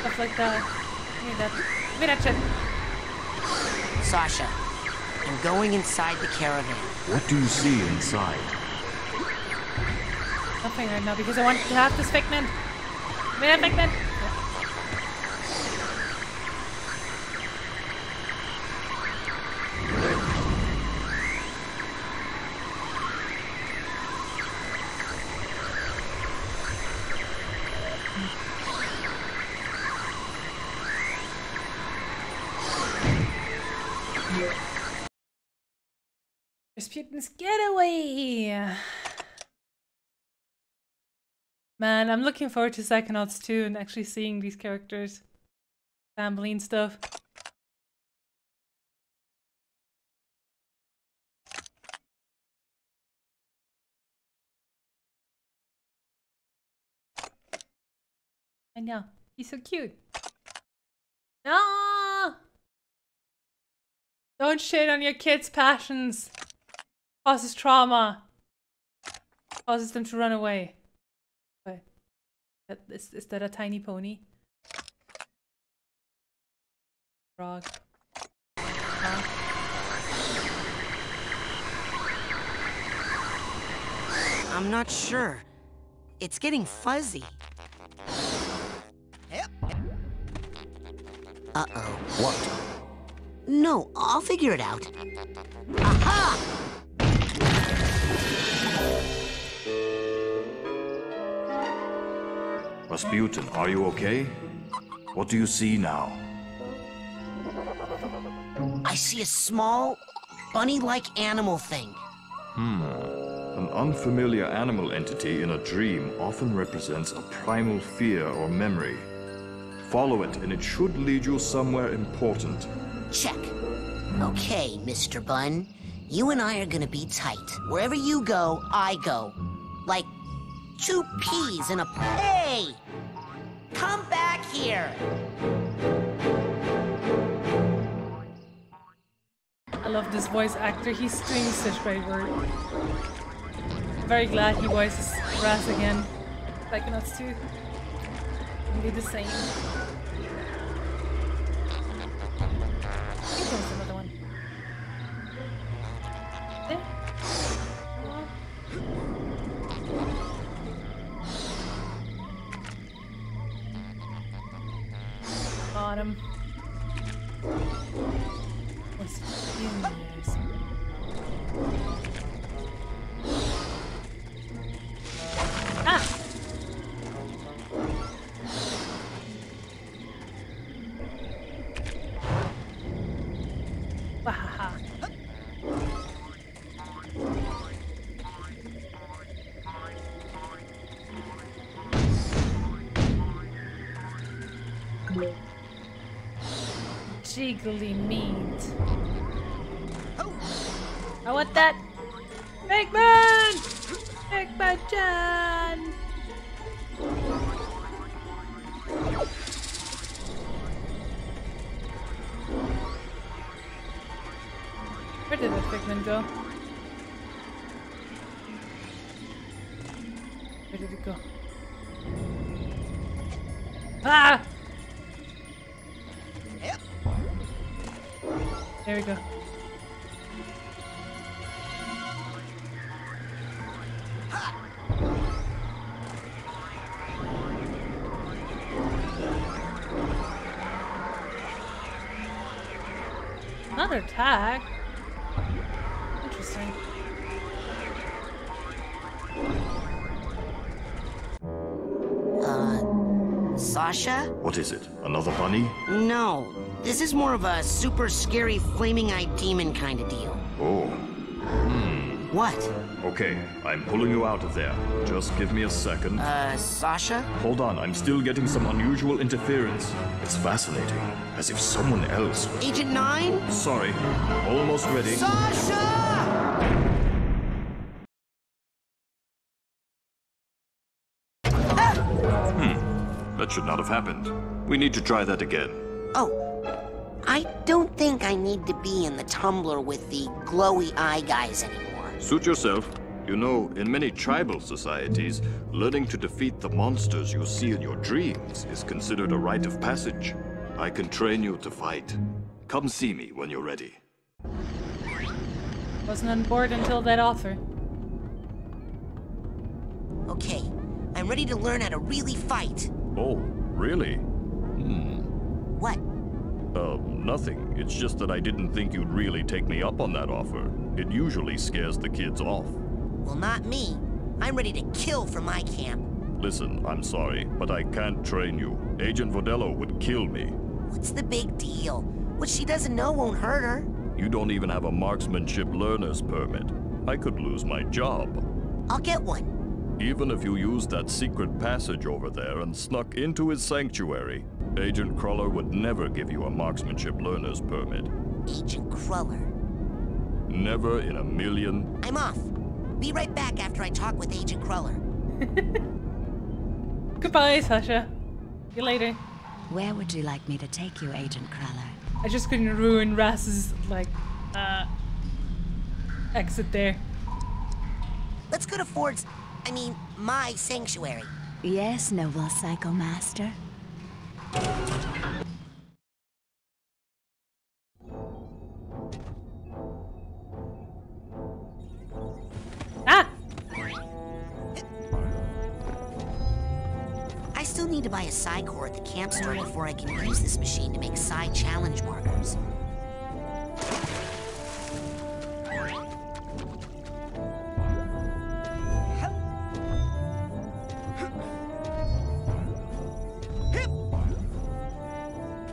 Stuff like that. Give me that. Give me that shit. Sasha, I'm going inside the caravan. What do you see inside? Nothing right now because I want to have this figment. Give me that figment. Rasputin's getaway! Man, I'm looking forward to Psychonauts 2 and actually seeing these characters. Family and stuff. I know, he's so cute. Ah! Don't shit on your kids' passions. Causes trauma. Causes them to run away. Wait. Is that a tiny pony? Frog. Huh? I'm not sure. It's getting fuzzy. Uh-oh. What? No, I'll figure it out. Aha! Rasputin, are you okay? What do you see now? I see a small, bunny-like animal thing. An unfamiliar animal entity in a dream often represents a primal fear or memory. Follow it, and it should lead you somewhere important. Check. Okay, Mr. Bun. You and I are gonna be tight. Wherever you go, I go. Like two peas in a... Hey! Come back here! I love this voice actor. He's doing such great work. Very glad he voices Raz again. Psychonauts 2. Can be the same. bottom. What's in this? Ah! Wahaha. Jiggly meat. I want that! Big man! Big man John! Where did the pigman go? Where did it go? Ah! Yep. There we go. Another tag. Interesting. Sasha? What is it? Another bunny? No. This is more of a super scary flaming-eyed demon kind of deal. Oh. What? Okay, I'm pulling you out of there. Just give me a second. Sasha? Hold on, I'm still getting some unusual interference. It's fascinating, as if someone else was... Agent 9? Sorry, almost ready. Sasha! That should not have happened. We need to try that again. Oh, I don't think I need to be in the tumbler with the glowy eye guys anymore. Suit yourself. You know, in many tribal societies, learning to defeat the monsters you see in your dreams is considered a rite of passage. I can train you to fight. Come see me when you're ready. Wasn't on board until that offer. Okay, I'm ready to learn how to really fight. Oh, really? What? Nothing. It's just that I didn't think you'd really take me up on that offer. It usually scares the kids off. Well, not me. I'm ready to kill for my camp. Listen, I'm sorry, but I can't train you. Agent Vodello would kill me. What's the big deal? What she doesn't know won't hurt her. You don't even have a marksmanship learner's permit. I could lose my job. I'll get one. Even if you used that secret passage over there and snuck into his sanctuary, Agent Cruller would never give you a marksmanship learner's permit. Agent Cruller? Never in a million. I'm off. Be right back after I talk with Agent Cruller. Goodbye, Sasha. See you later. Where would you like me to take you, Agent Cruller? I just couldn't ruin Rass's, exit there. Let's go to Ford's... my sanctuary. Yes, noble Psycho Master. Ah! I still need to buy a psi core at the camp store before I can use this machine to make psi challenge markers.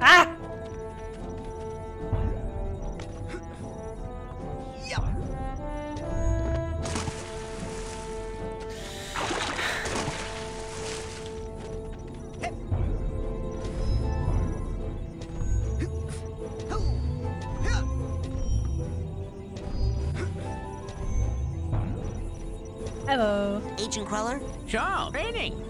Ah! Hello. Agent Cruller? Sure, training.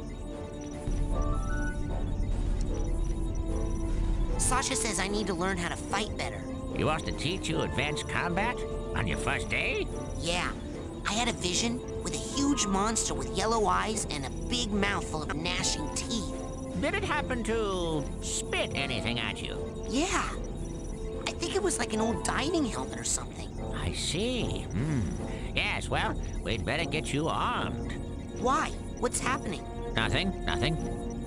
Sasha says I need to learn how to fight better. You want to teach you advanced combat on your first day? Yeah. I had a vision with a huge monster with yellow eyes and a big mouth full of gnashing teeth. Did it happen to spit anything at you? Yeah. I think it was like an old diving helmet or something. I see. Yes, well, we'd better get you armed. Why? What's happening? Nothing.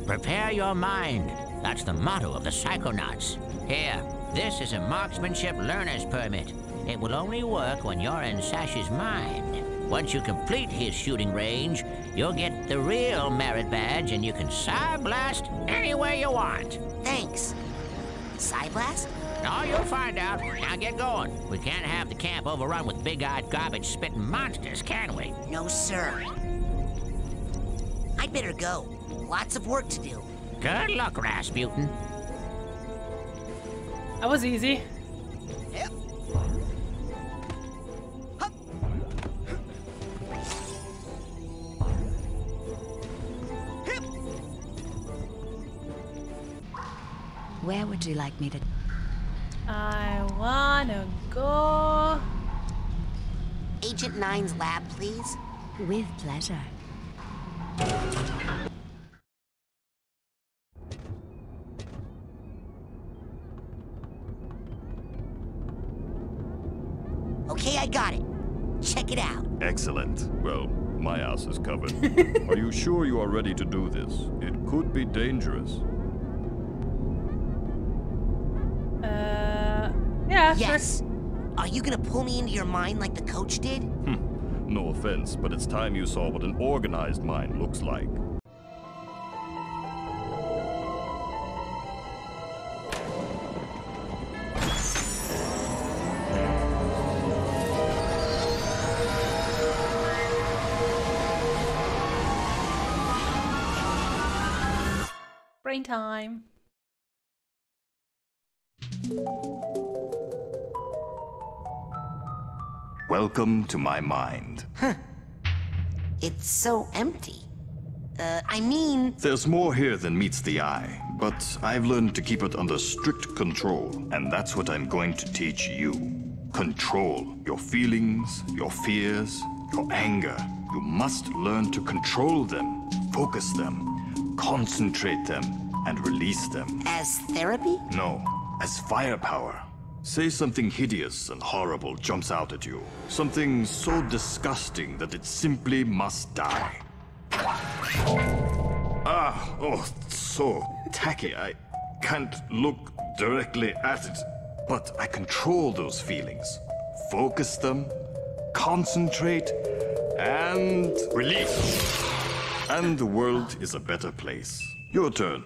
Prepare your mind. That's the motto of the Psychonauts. Here, this is a marksmanship learner's permit. It will only work when you're in Sash's mind. Once you complete his shooting range, you'll get the real merit badge and you can Psy-Blast anywhere you want. Thanks. Psy-Blast? No, you'll find out. Now get going. We can't have the camp overrun with big-eyed garbage-spitting monsters, can we? No, sir. I'd better go. Lots of work to do. Good luck, Rasputin. That was easy. Yep. Where would you like me to... I wanna go... Agent 9's lab, please. With pleasure. Okay, I got it. Check it out. Excellent. Well, my ass is covered. Are you sure you are ready to do this? It could be dangerous. Yeah, yes. sure. Are you gonna pull me into your mind like the coach did? No offense, but it's time you saw what an organized mind looks like. Brain time. Welcome to my mind. Huh. It's so empty. I mean... There's more here than meets the eye, but I've learned to keep it under strict control, and that's what I'm going to teach you. Control your feelings, your fears, your anger. You must learn to control them, focus them, concentrate them, and release them. As therapy? No, as firepower. Say something hideous and horrible jumps out at you. Something so disgusting that it simply must die. So tacky. I can't look directly at it. But I control those feelings. Focus them, concentrate, and release. And the world is a better place. Your turn.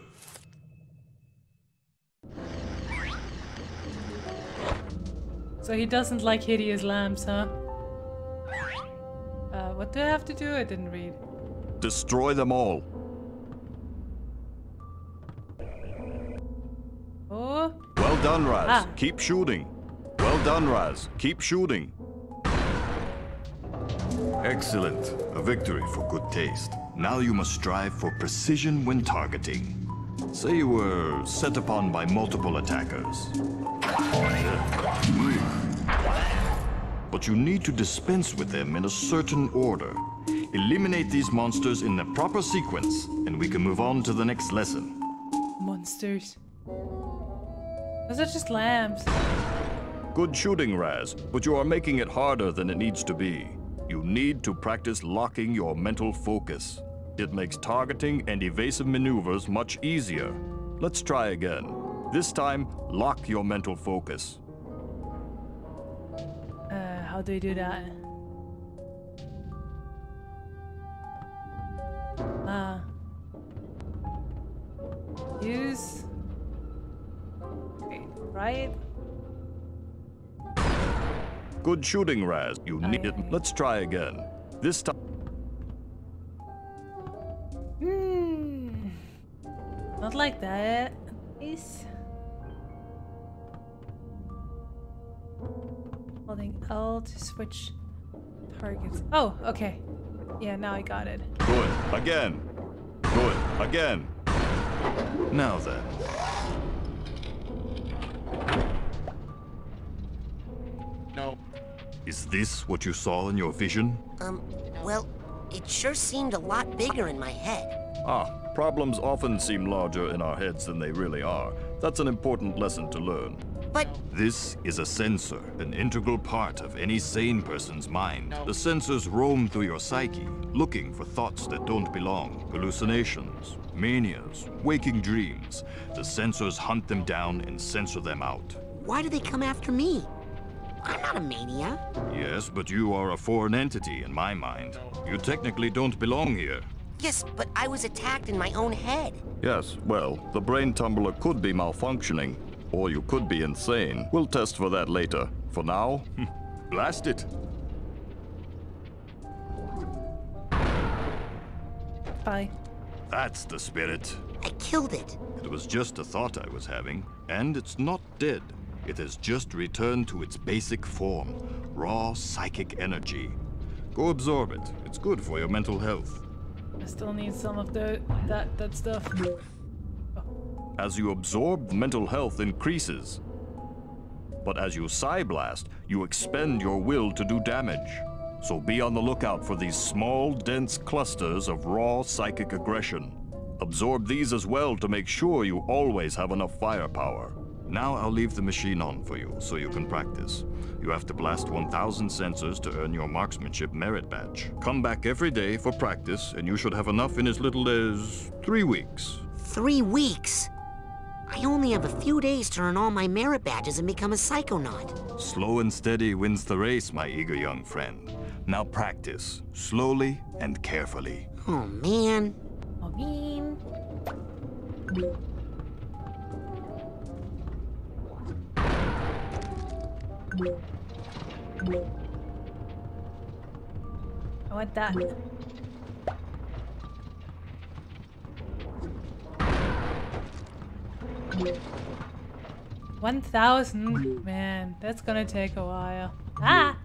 So he doesn't like hideous lamps, huh? What do I have to do? I didn't read. Destroy them all. Oh. Well done, Raz. Ah. Keep shooting. Well done, Raz. Keep shooting. Excellent. A victory for good taste. Now you must strive for precision when targeting. Say you were set upon by multiple attackers. But you need to dispense with them in a certain order. Eliminate these monsters in the proper sequence, and we can move on to the next lesson. Monsters. Those are just lambs. Good shooting, Raz, but you are making it harder than it needs to be. You need to practice locking your mental focus. It makes targeting and evasive maneuvers much easier. Let's try again. This time, lock your mental focus. How do you do that? Use... Okay, right? Good shooting, Raz. You need it. Let's try again. This time... Not like that. Please. Holding L to switch targets. Oh, okay. Yeah, now I got it. Good. Again. Good. Again. Now then. No. Is this what you saw in your vision? Well, it sure seemed a lot bigger in my head. Problems often seem larger in our heads than they really are. That's an important lesson to learn. But... This is a sensor, an integral part of any sane person's mind. The sensors roam through your psyche, looking for thoughts that don't belong, hallucinations, manias, waking dreams. The sensors hunt them down and censor them out. Why do they come after me? I'm not a mania. Yes, but you are a foreign entity in my mind. You technically don't belong here. Yes, but I was attacked in my own head. Yes, well, the brain tumbler could be malfunctioning, or you could be insane. We'll test for that later. For now, blast it. Bye. That's the spirit. I killed it. It was just a thought I was having, and it's not dead. It has just returned to its basic form, raw psychic energy. Go absorb it. It's good for your mental health. I still need some of that stuff. As you absorb, mental health increases. But as you Psyblast, you expend your will to do damage. So be on the lookout for these small, dense clusters of raw psychic aggression. Absorb these as well to make sure you always have enough firepower. Now I'll leave the machine on for you, so you can practice. You have to blast 1,000 sensors to earn your marksmanship merit badge. Come back every day for practice, and you should have enough in as little as 3 weeks. 3 weeks? I only have a few days to earn all my merit badges and become a Psychonaut. Slow and steady wins the race, my eager young friend. Now practice, slowly and carefully. Oh, man. Oh, man. I want that. $1,000? Man, that's gonna take a while. Ah!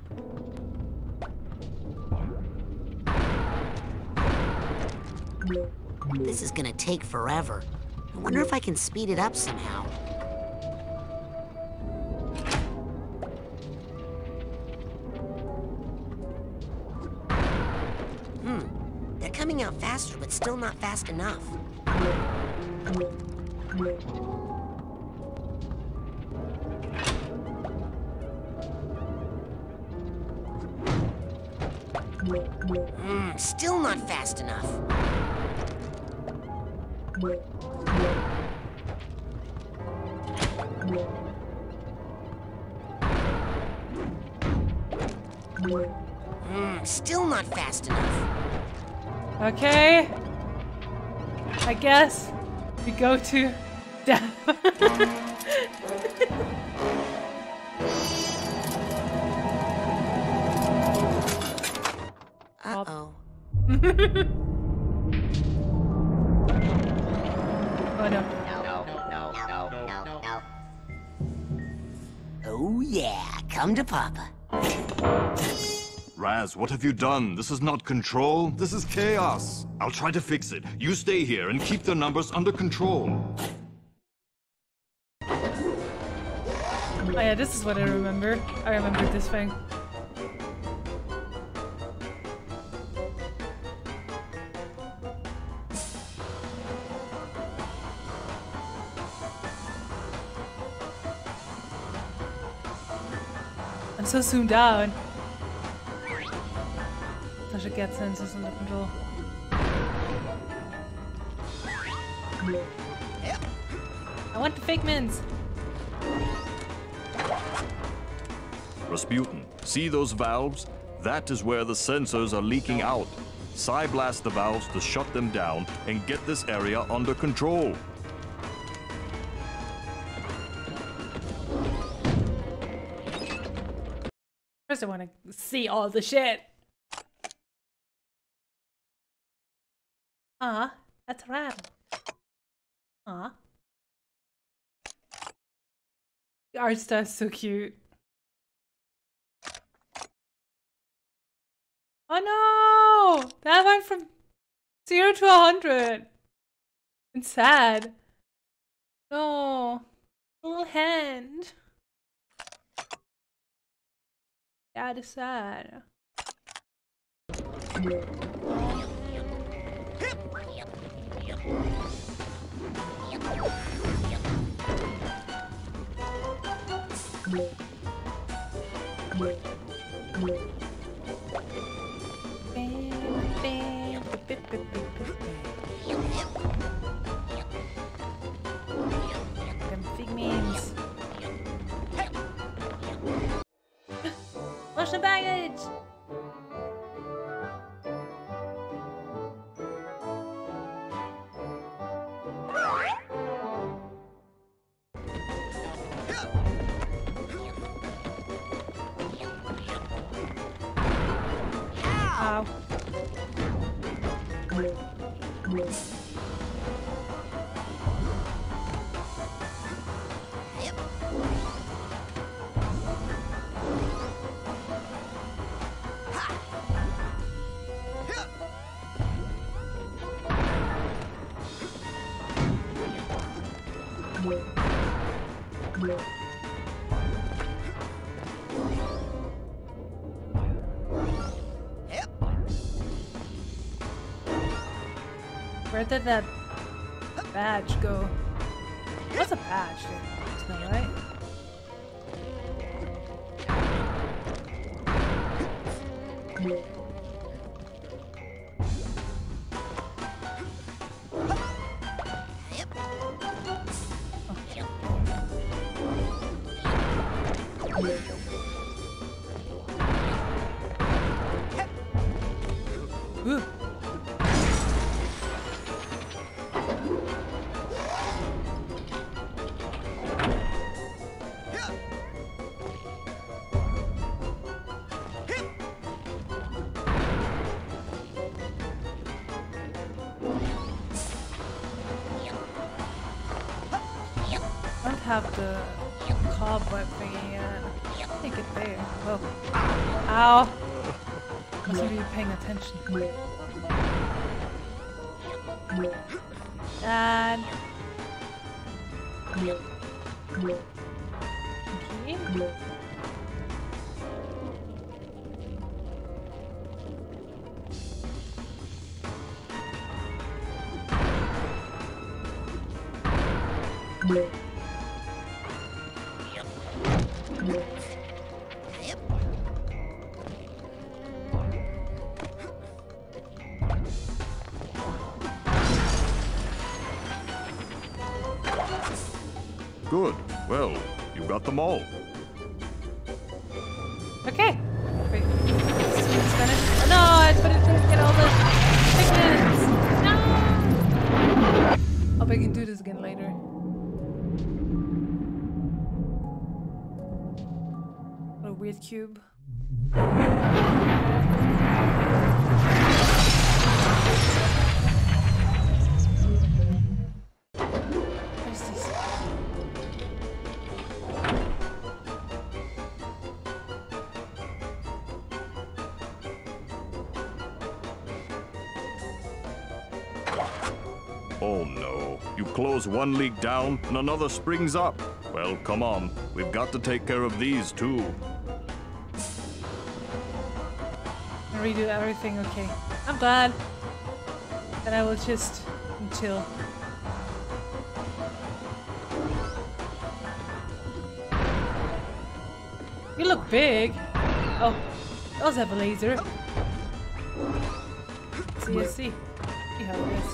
This is gonna take forever. I wonder if I can speed it up somehow. They're coming out faster, but still not fast enough. Still not fast enough. Still not fast enough. Okay. I guess we go to death. Uh-oh. Oh no. Oh yeah, come to Papa. Raz, what have you done? This is not control. This is chaos. I'll try to fix it. You stay here and keep the numbers under control. Oh yeah, this is what I remember. I remember this thing. I'm so zoomed out. I should get sensors under control. I want the figments. Rasputin, see those valves? That is where the sensors are leaking out. Psyblast the valves to shut them down and get this area under control. First I want to see all the shit. That's right. The art style is so cute. Oh no! That went from 0 to 100. It's sad. No. Little hand. That is sad. good thing, good thing. Them pygmies. Russian baggage! Ow. Where did that badge go? What's a badge? It's not right. Ooh. I don't have the cobweb thingy yet. I think it's there. Oh. Ow! Must be paying attention. Dad. Okay. Good. Well, you got them all. Okay. Wait. It's finished. Oh, no, I didn't get all the pigments. No. Hope I can do this again later. What a weird cube. Oh no. You close one leak down and another springs up. Well, come on. We've got to take care of these too. And redo everything, okay. I'm glad. Then I will just chill. You look big. Oh, those have a laser. See, see how it is.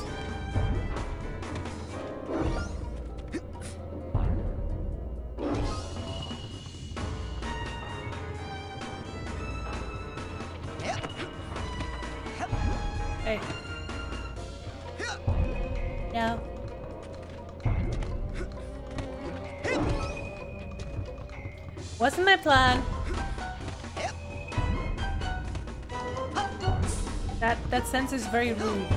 Hey. No. Wasn't my plan. That sense is very rude.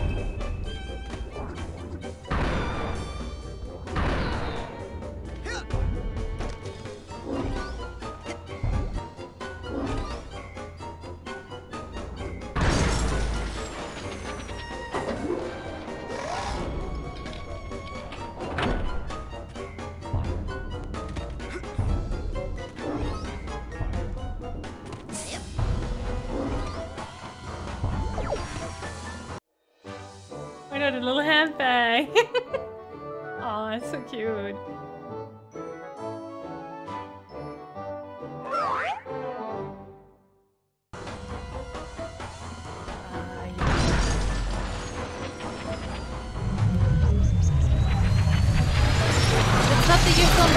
I know, the little handbag. Aw, it's so cute.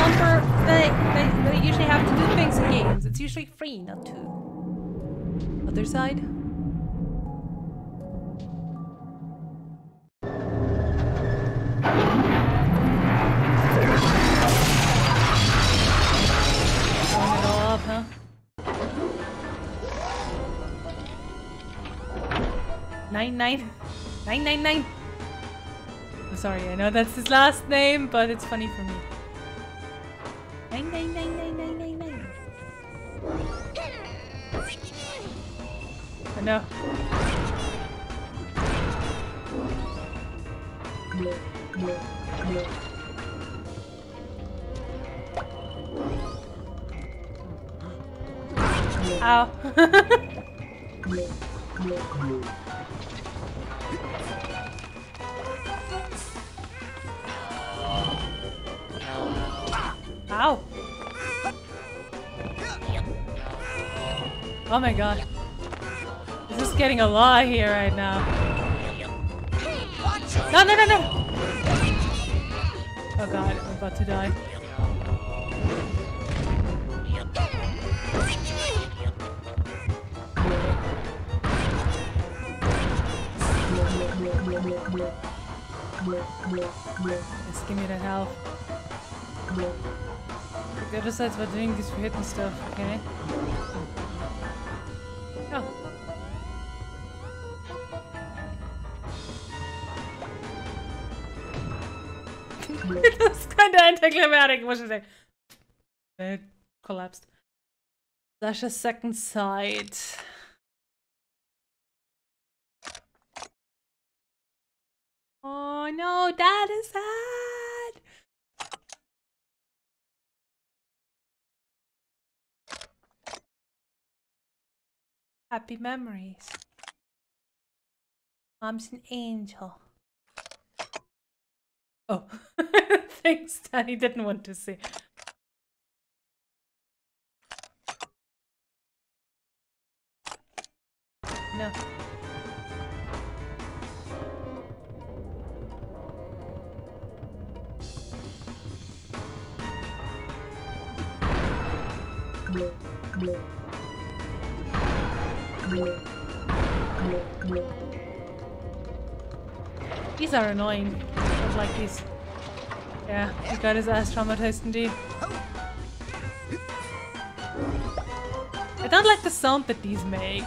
bumper that you usually have to do things in games. It's usually free, not two. Other side. Throwing it all up, huh? 999. I'm sorry, I know that's his last name, but it's funny for me. 9999999. I know. Ow. Ow. Oh my god. This is getting a lot here right now. No, no, no, no! Oh god, I'm about to die. Just give me that health. The other side's about doing this for hitting stuff, okay? Oh. It was kinda anticlimactic, what should I say? Collapsed. Sasha's second side. Oh no, that is sad! Happy memories. Mom's an angel. Oh, thanks, Daddy didn't want to see. No. These are annoying. I don't like these. Yeah, he got his ass traumatized indeed. I don't like the sound that these make.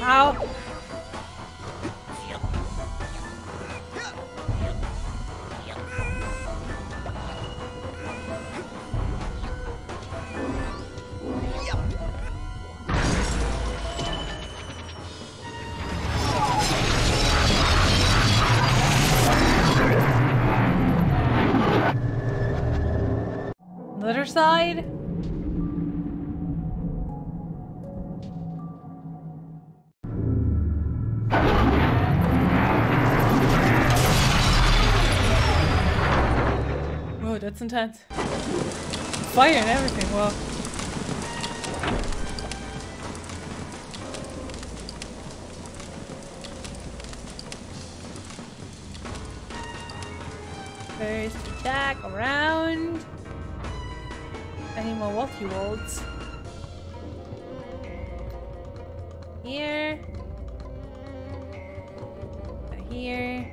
Ow. The other side? Whoa, that's intense. Fire and everything, whoa. First attack around. Any more walkie wolves? Here. Here.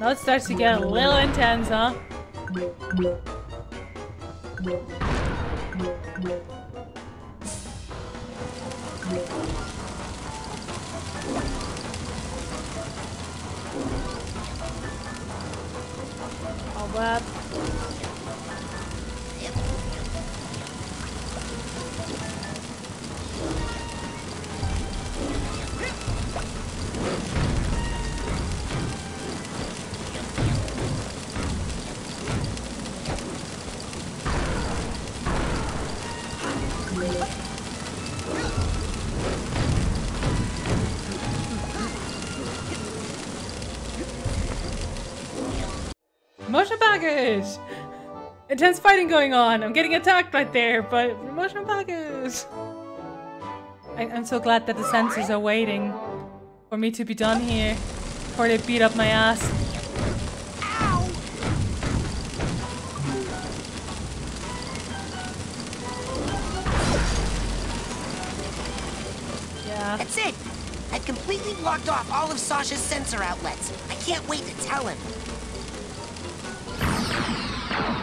Now it starts to get a little intense, huh? Wap. Motion package! Intense fighting going on. I'm getting attacked right there, but motion package! I'm so glad that the sensors are waiting for me to be done here before they beat up my ass. Ow! Yeah. That's it! I've completely blocked off all of Sasha's sensor outlets. I can't wait to tell him.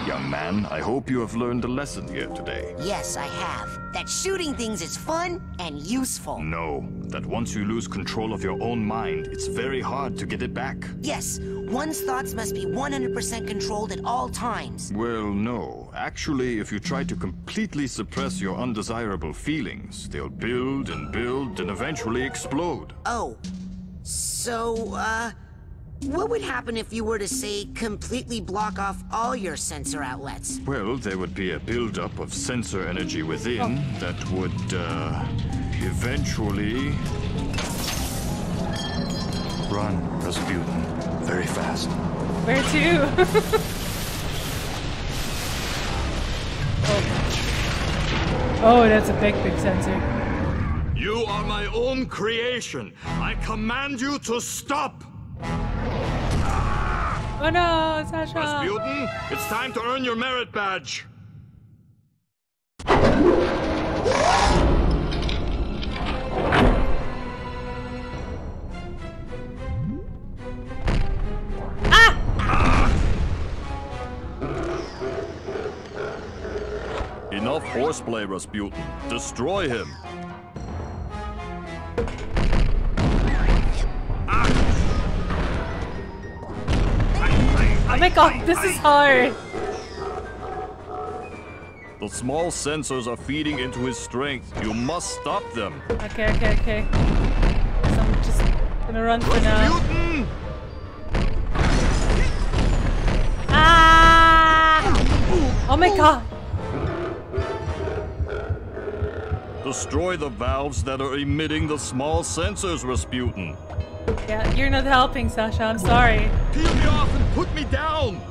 Young man, I hope you have learned a lesson here today. Yes, I have. That shooting things is fun and useful. No, that once you lose control of your own mind, it's very hard to get it back. Yes, one's thoughts must be 100% controlled at all times. Well, no. Actually, if you try to completely suppress your undesirable feelings, they'll build and eventually explode. Oh, so, what would happen if you were to, say, completely block off all your sensor outlets? Well, there would be a buildup of sensor energy within that would, eventually... Run, Rasputin. Very fast. Where to? Oh, that's a big sensor. You are my own creation. I command you to stop! Oh no, Sasha! Rasputin, it's time to earn your merit badge. Enough horseplay, Rasputin. Destroy him. Oh my god, this is hard! The small sensors are feeding into his strength. You must stop them. Okay. So I'm just gonna run for now. Rasputin! Ah! Oh my god! Destroy the valves that are emitting the small sensors, Rasputin. Yeah, you're not helping, Sasha. I'm sorry. Peel me off and put me down!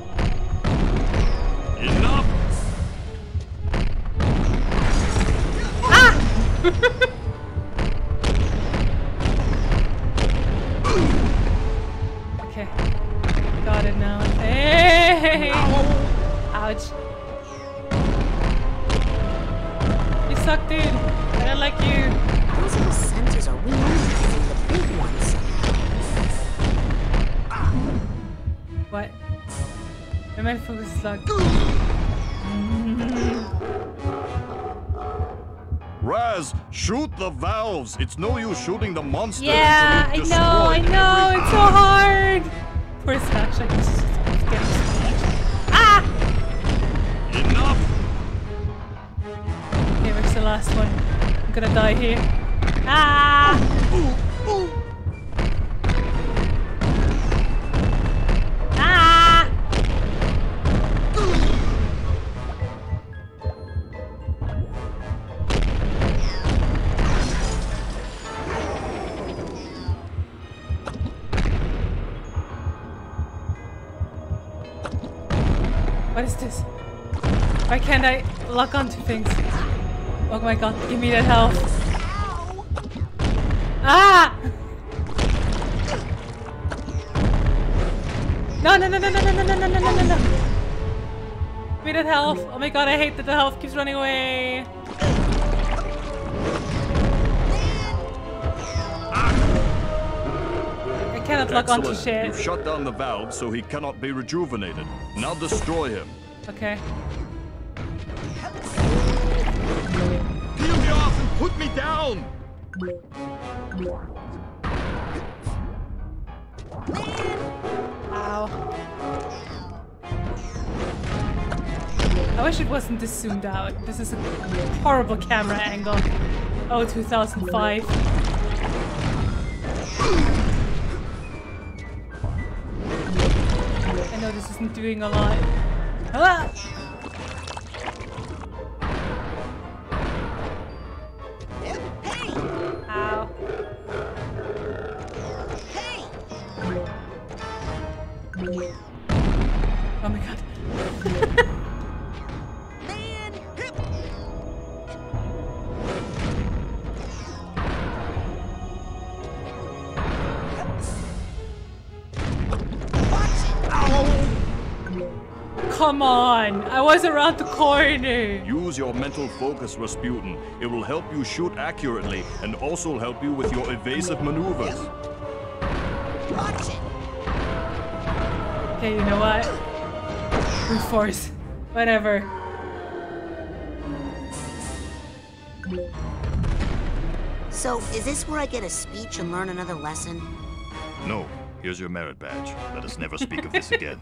Enough! Okay. Got it now. Hey! Ouch. You suck, dude. I don't like you. Those little sensors are realizing the big ones. What? Am I focus slug? Raz, shoot the valves! It's no use shooting the monsters. Yeah, I know, it's so hard! Poor Sasha, he's just getting smashed. Ah! Enough! Okay, where's the last one? I'm gonna die here. Ah! Ah! What is this? Why can't I lock onto things? Oh my god, give me that health. Ah! No. Give me that health. Oh my god, I hate that the health keeps running away. I cannot lock onto shit. You've shut down the valve so he cannot be rejuvenated. Now destroy him. Okay. Peel me off and put me down! Ow. I wish it wasn't this zoomed out. This is a horrible camera angle. Oh, 2005. I know this isn't doing a lot. Ah! Ow. Oh my god. Come on! I was around the corner! Use your mental focus, Rasputin. It will help you shoot accurately and also help you with your evasive maneuvers. Watch it. Okay, you know what? Brute force. Whatever. So, is this where I get a speech and learn another lesson? No. Here's your merit badge. Let us never speak of this again.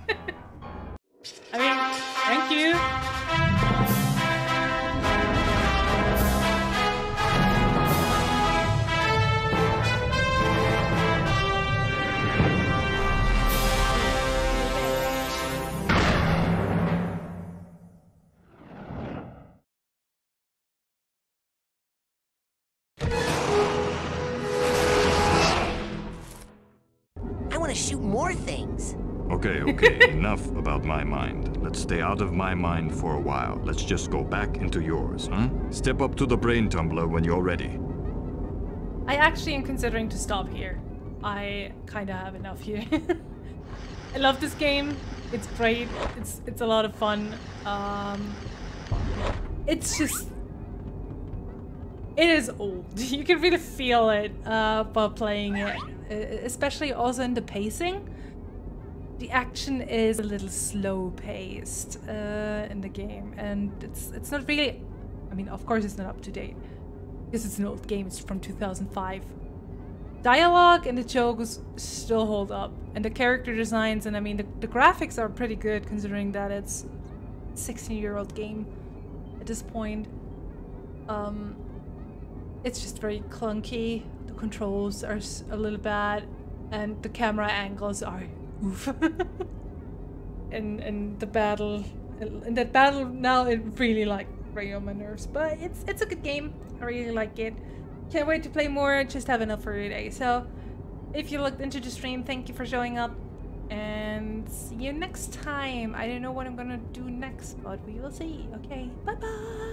I mean, thank you. I want to shoot more things. Okay, enough about my mind. Let's stay out of my mind for a while. Let's just go back into yours, huh? Step up to the brain tumbler when you're ready. I actually am considering to stop here. I kinda have enough here. I love this game. It's great. It's a lot of fun. It's just... It is old. You can really feel it while playing it. Especially also in the pacing. The action is a little slow-paced in the game, and it's not really... I mean, of course it's not up to date, because it's an old game. It's from 2005. Dialogue and the jokes still hold up, and the character designs, and I mean, the graphics are pretty good, considering that it's a 16-year-old game at this point. It's just very clunky. The controls are a little bad, and the camera angles are... Oof. and the battle, in that battle now, it really like rang on my nerves. But it's a good game. I really like it. Can't wait to play more. Just have enough for today. So if you looked into the stream, thank you for showing up, and see you next time. I don't know what I'm gonna do next, but we will see. Okay, bye bye.